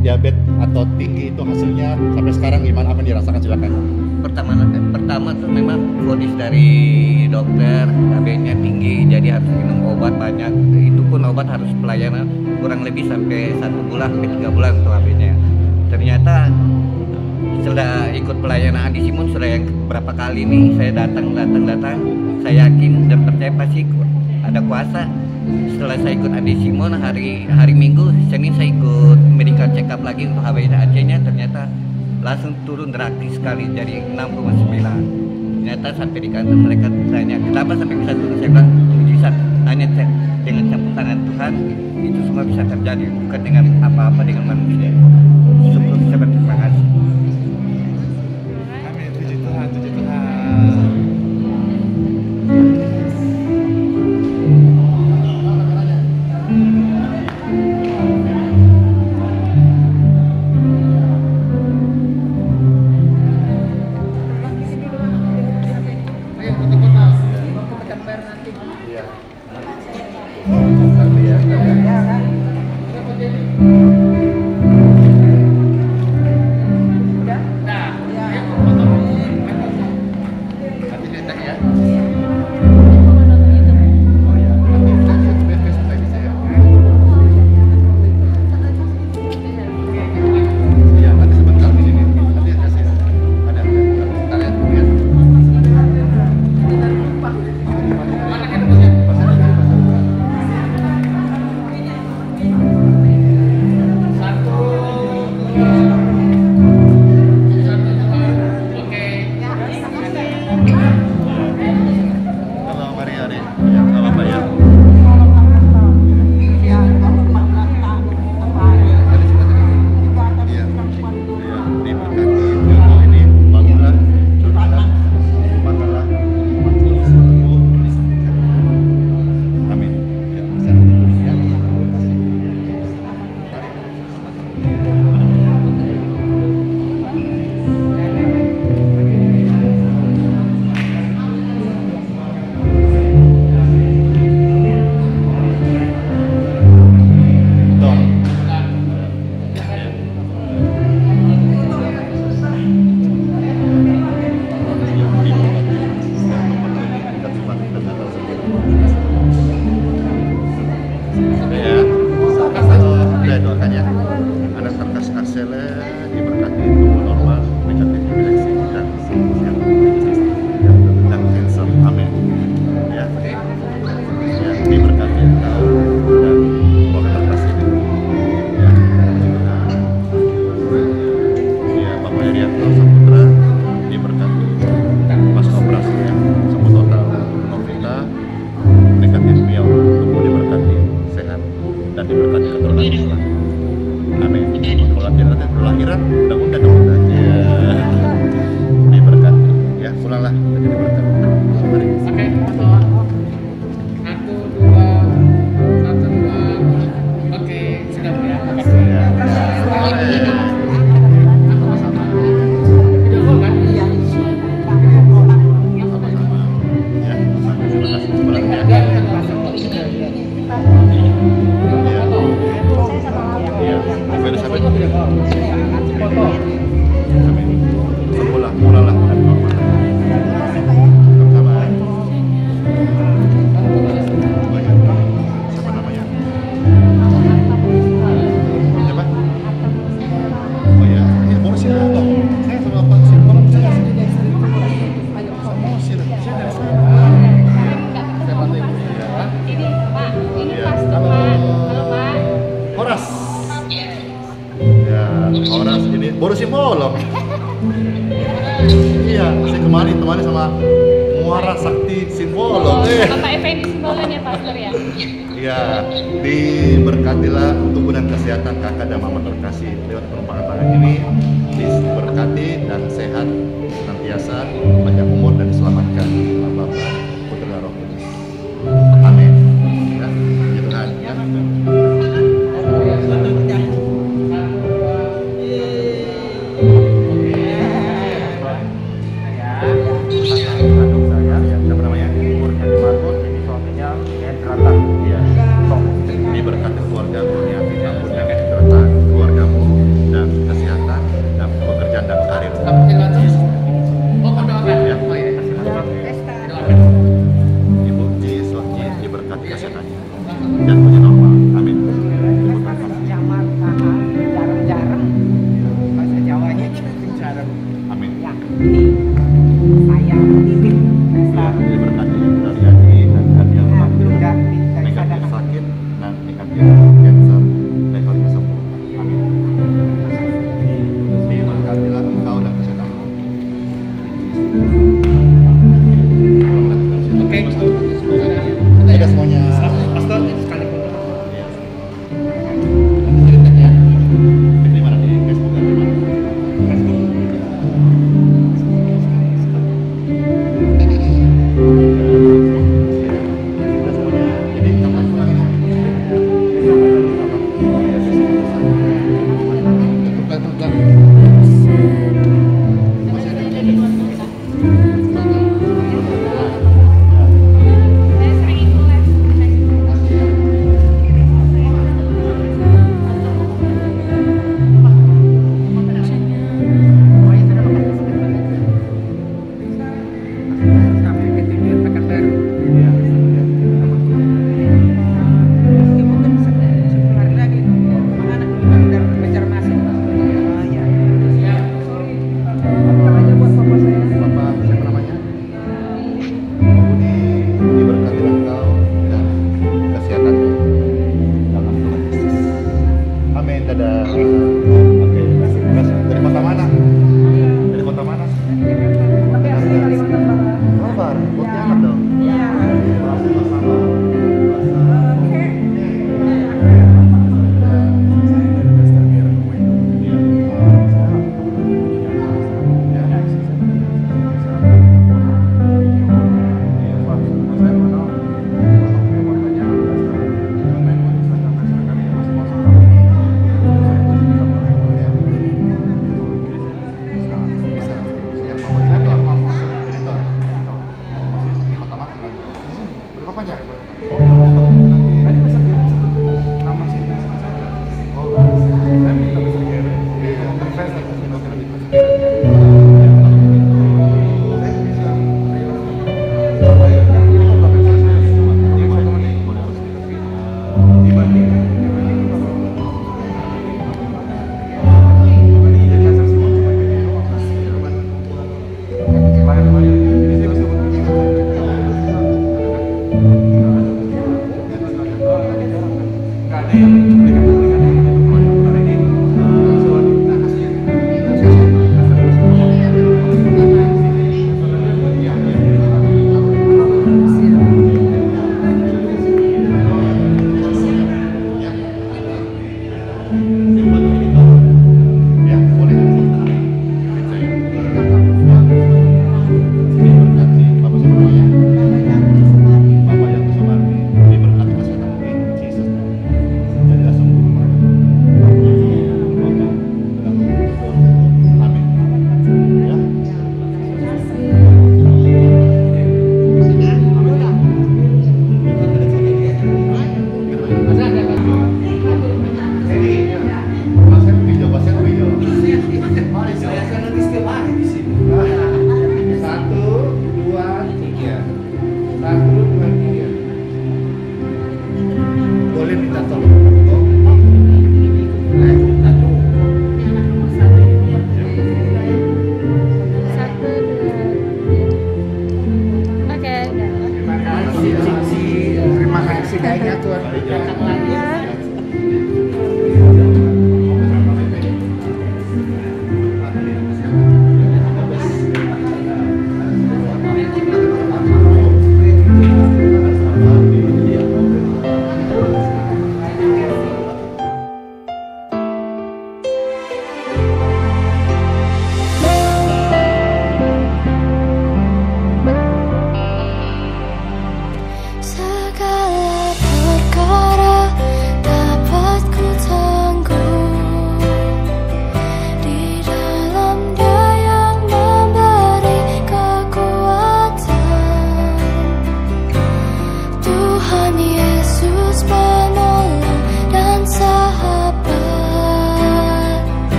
diabetes atau tinggi itu hasilnya sampai sekarang gimana, apa yang dirasakan, silakan. Pertama tuh memang vonis dari dokter, HB-nya tinggi, jadi harus minum obat banyak. Itu pun obat harus pelayanan kurang lebih sampai 1 bulan sampai 3 bulan untuk HB-nya. Ternyata setelah ikut pelayanan Andi Simon sudah yang berapa kali nih saya datang, saya yakin dan percaya pasti ada kuasa. Setelah saya ikut Andi Simon hari Minggu, Senin saya ikut medical check up lagi untuk HbA1c-nya, ternyata langsung turun drastis sekali jadi 6,9. Ternyata sampai di kantor mereka tanya kenapa sampai bisa turun, saya bilang mujizat, hanya dengan campur tangan Tuhan itu semua bisa terjadi, bukan dengan apa-apa dengan manusia. Syukur, saya berterima kasih. Amin. Puji Tuhan, puji Tuhan. Iya. Nanti ya. Iya, saya kemarin temani sama Muara Sakti Simbolo. Bapak Effendi Simbolon ya Pastor ya? Iya, diberkatilah tubuh dan kesehatan kakak dan mama terkasih lewat penumpang tangan ini, diberkati dan sehat senantiasa, banyak umur dan diselamatkan oleh Bapa, Putra dan Roh Kudus. Amin. Ya, puji Tuhan. Ya. Aduh saya, siapa namanya? Kurniati Markus, ini suaminya Hendrata. Iya. Diberkati keluarga Kurniati Markus dan Hendrata, keluargamu dan kesehatan dan pekerjaan dan karir. Ya. Ibu Ji Soji diberkati kesehatannya dan puji normal. Amin. Zaman tahun jarang-jarang bahasa Jawanya jarang. Amin. Ya, ini saya titip besar. Diberkati dari Adi dan Adi yang Juga bisa negatif datang. sakit dan negatif cancer levelnya sembuh. Amin. Diberkatilah engkau dan kesehatanmu. Oke. Ada semuanya. Pastor sekali foto. Iya. Nanti ceritanya di mana di Facebook atau di mana? Facebook. Ada semuanya. Jadi kapan pulang ini? Tukar. Masih ada yang Saya sering ikut les.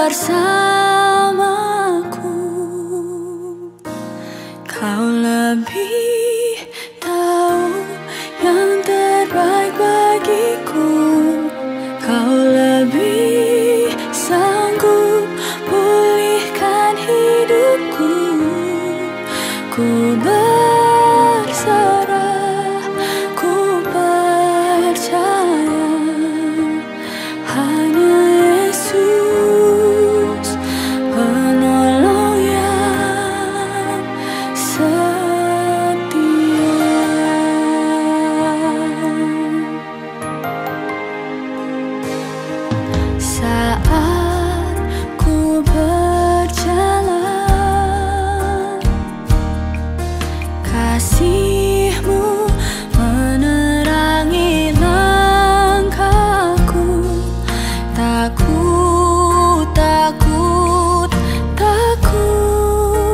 bersamaku. Kau lebih tahu yang terbaik bagiku. Kau lebih sanggup pulihkan hidupku. Ku berserah, ku percaya hanya Yesus penolong yang setia. Saat ku berjalan, kasih-Mu menerangi langkahku. Takut, takut, tak ku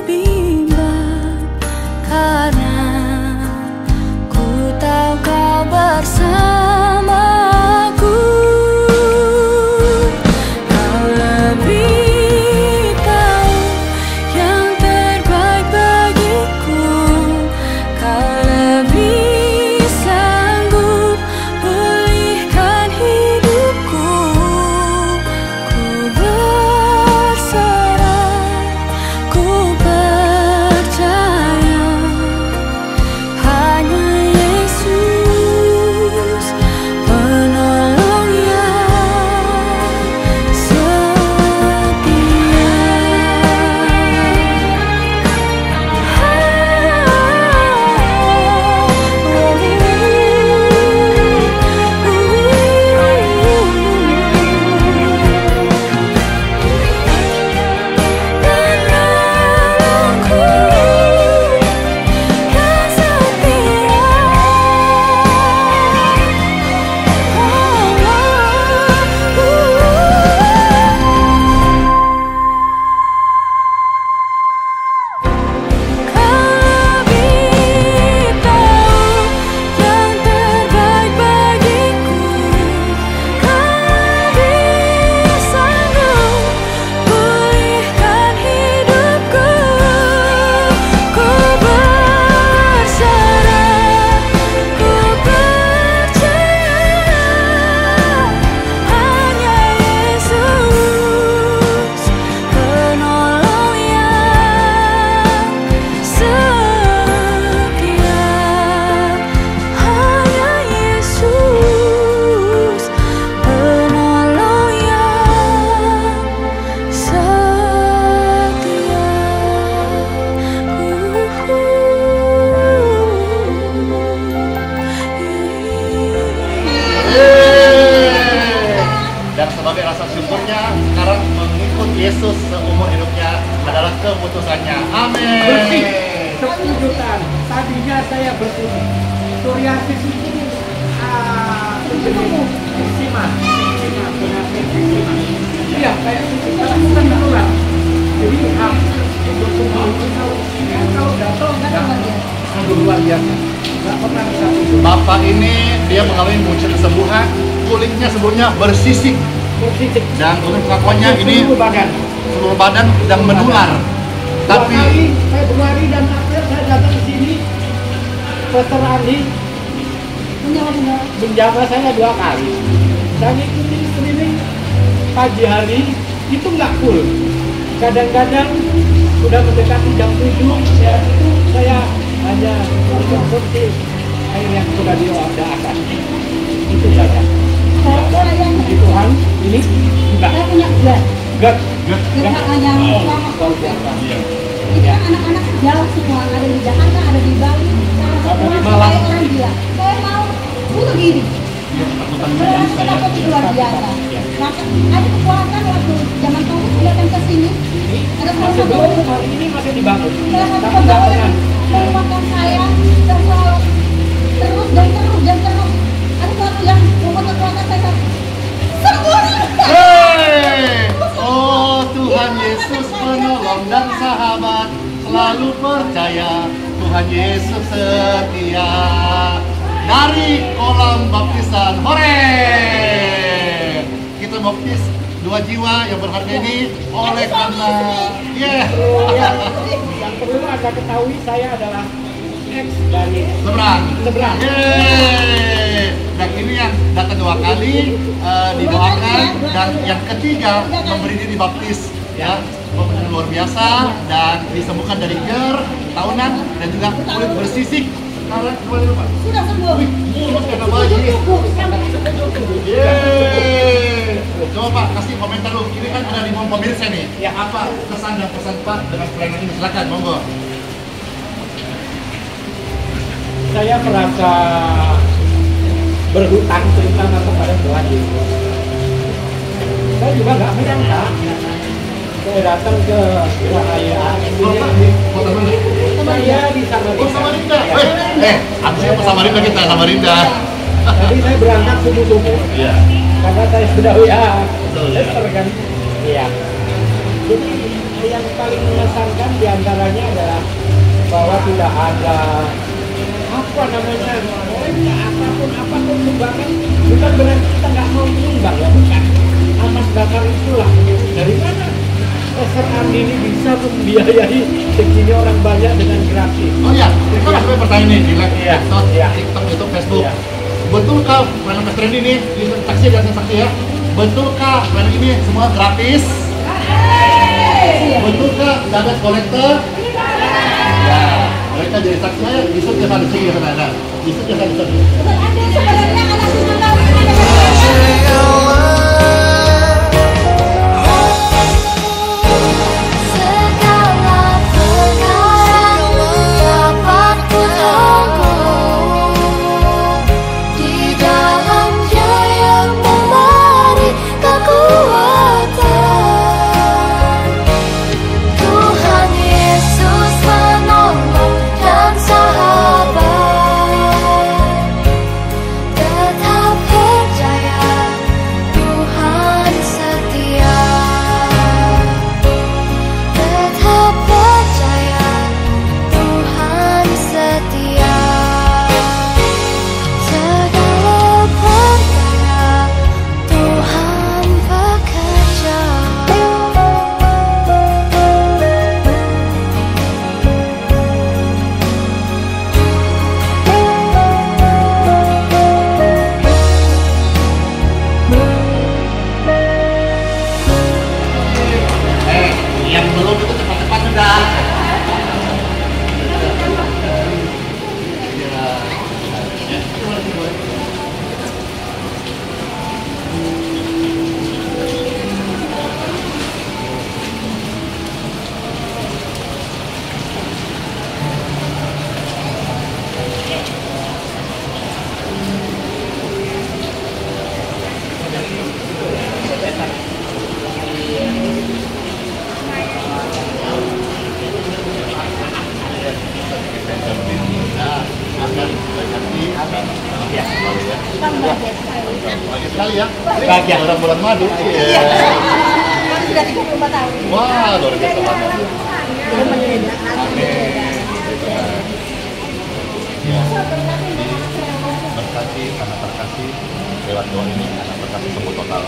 bimbang, karena ku tahu Kau bersamaku. Kau lebih tahu yang terbaik bagiku. Kau lebih sanggup pulihkan hidupku. Ku berserah, ku percaya hanya Yesus penolong yang setia. Dan sebagai rasa syukurnya, sekarang mengikut Yesus seumur hidupnya adalah keputusannya. Amin. Bersih, sepujutan. Tadinya saya bersih. Psoriasis itu eczema, penyakit eczema. Iya, kayak itu kan bukan menular. Jadi untuk semua kalau datang aduh luar biasa. Nggak pernah bisa tidur. Bapak ini dia mengalami muncul kesembuhan, kulitnya sebelumnya bersisik. Dan untuk pengakuannya ini seluruh badan sedang menular. Tapi Februari dan April saya datang ke sini, Pastor Andi menjaga saya 2 kali. Saya ikuti streaming pagi hari itu nggak full. Kadang-kadang sudah mendekati jam 7 ya itu saya hanya mengkonsumsi air yang sudah diadakan. Itu saja. Puji Tuhan, ini enggak. Saya punya GERD. GERD. Yang itu anak-anak jauh semua, ada di Jakarta, ada di Bali, ada di Malang. Orang bilang, saya mau bunuh diri. Kenapa itu luar biasa? Ada kekuatan waktu zaman kamu datang ke sini. Ada salah satu ini masih dibangun. Salah satu pegawai yang melupakan saya terus dan terus dan terus. Ada satu yang membuat kekuatan saya sempurna. oh Tuhan Yesus penolong dan sahabat, selalu percaya Tuhan Yesus setia. Dari kolam baptisan, hore! Kita baptis dua jiwa yang berharga ini oleh karena yang perlu Anda ketahui, saya adalah ex dari seberang. Seberang. Dan ini yang datang 2 kali didoakan, dan yang ketiga memberi diri baptis ya. Pokoknya luar biasa, dan disembuhkan dari GER tahunan dan juga kulit bersisik. Sekarang kembali lupa. Sudah sembuh. Mulus kata bayi. Coba Pak, kasih komentar lu. Ini kan ada 5 pemirsa nih. Ya, apa kesan dan pesan Pak dengan pelayanan ini? Silakan, monggo. Saya merasa berhutang terutama kepada Tuhan Yesus. Saya juga nggak menyangka saya datang ke perayaan ini. Saya di Samarinda. Samarinda. Abisnya ke Samarinda, kita Samarinda. Tadi saya berangkat subuh-subuh. Iya. Karena saya sudah Lester kan. Iya. Jadi yang paling mengesankan diantaranya adalah bahwa tidak ada apa namanya, apapun sumbangan. Bukan berarti kita nggak mau menyumbang, ya bukan. Amas bakar itulah dari mana Pastor Andi ini bisa membiayai segini orang banyak dengan gratis. Oh iya, kita masih pertanyaan nih di TikTok, YouTube, Facebook. Iya. Betulkah pelayanan Pastor Andi ini, saksi dan saksi ya? Betulkah pelayanan ini semua gratis? Betulkah tidak ada kolektor? Ya, mereka jadi saksi saya, Yusuf ya ada sini ya ada. Yusuf ya ada sini. Anda sebenarnya anak tunggal. Sekali ya, bagian orang bulan madu. Iya. Sudah 34 tahun. Wah, luar biasa banget. Amin. Berkati, anak terkasih lewat doa ini, anak terkasih sembuh total.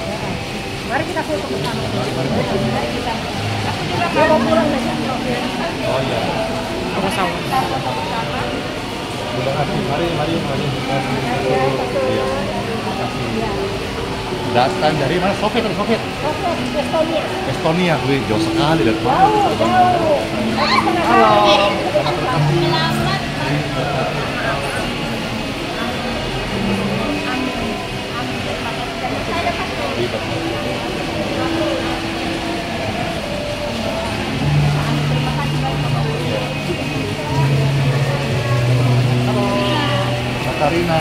Mari kita foto bersama. Mari kita. Aku juga mau pulang besok. Oh iya. Aku sama. Terima kasih. Mari. Iya. Terima kasih. Datang dari mana? Soviet. Estonia. Wih, jauh sekali dari mana? Jauh. Halo. Anak terkasih. Karina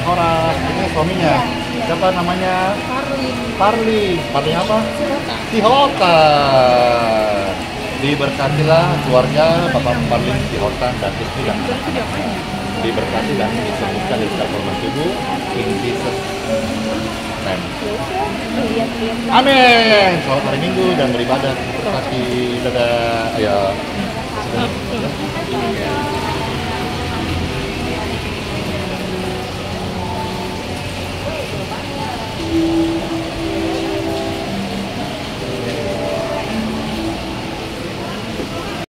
Horas, ini suaminya. Siapa namanya? Parli apa? Tihota. Diberkatilah keluarga Bapak Parli Tihota dan istri dan anak-anak. Diberkati dan disembuhkan dari segala korban tubuh. In Jesus name. Amin. Selamat hari Minggu dan beribadah. Terima kasih. Dadah. Ya.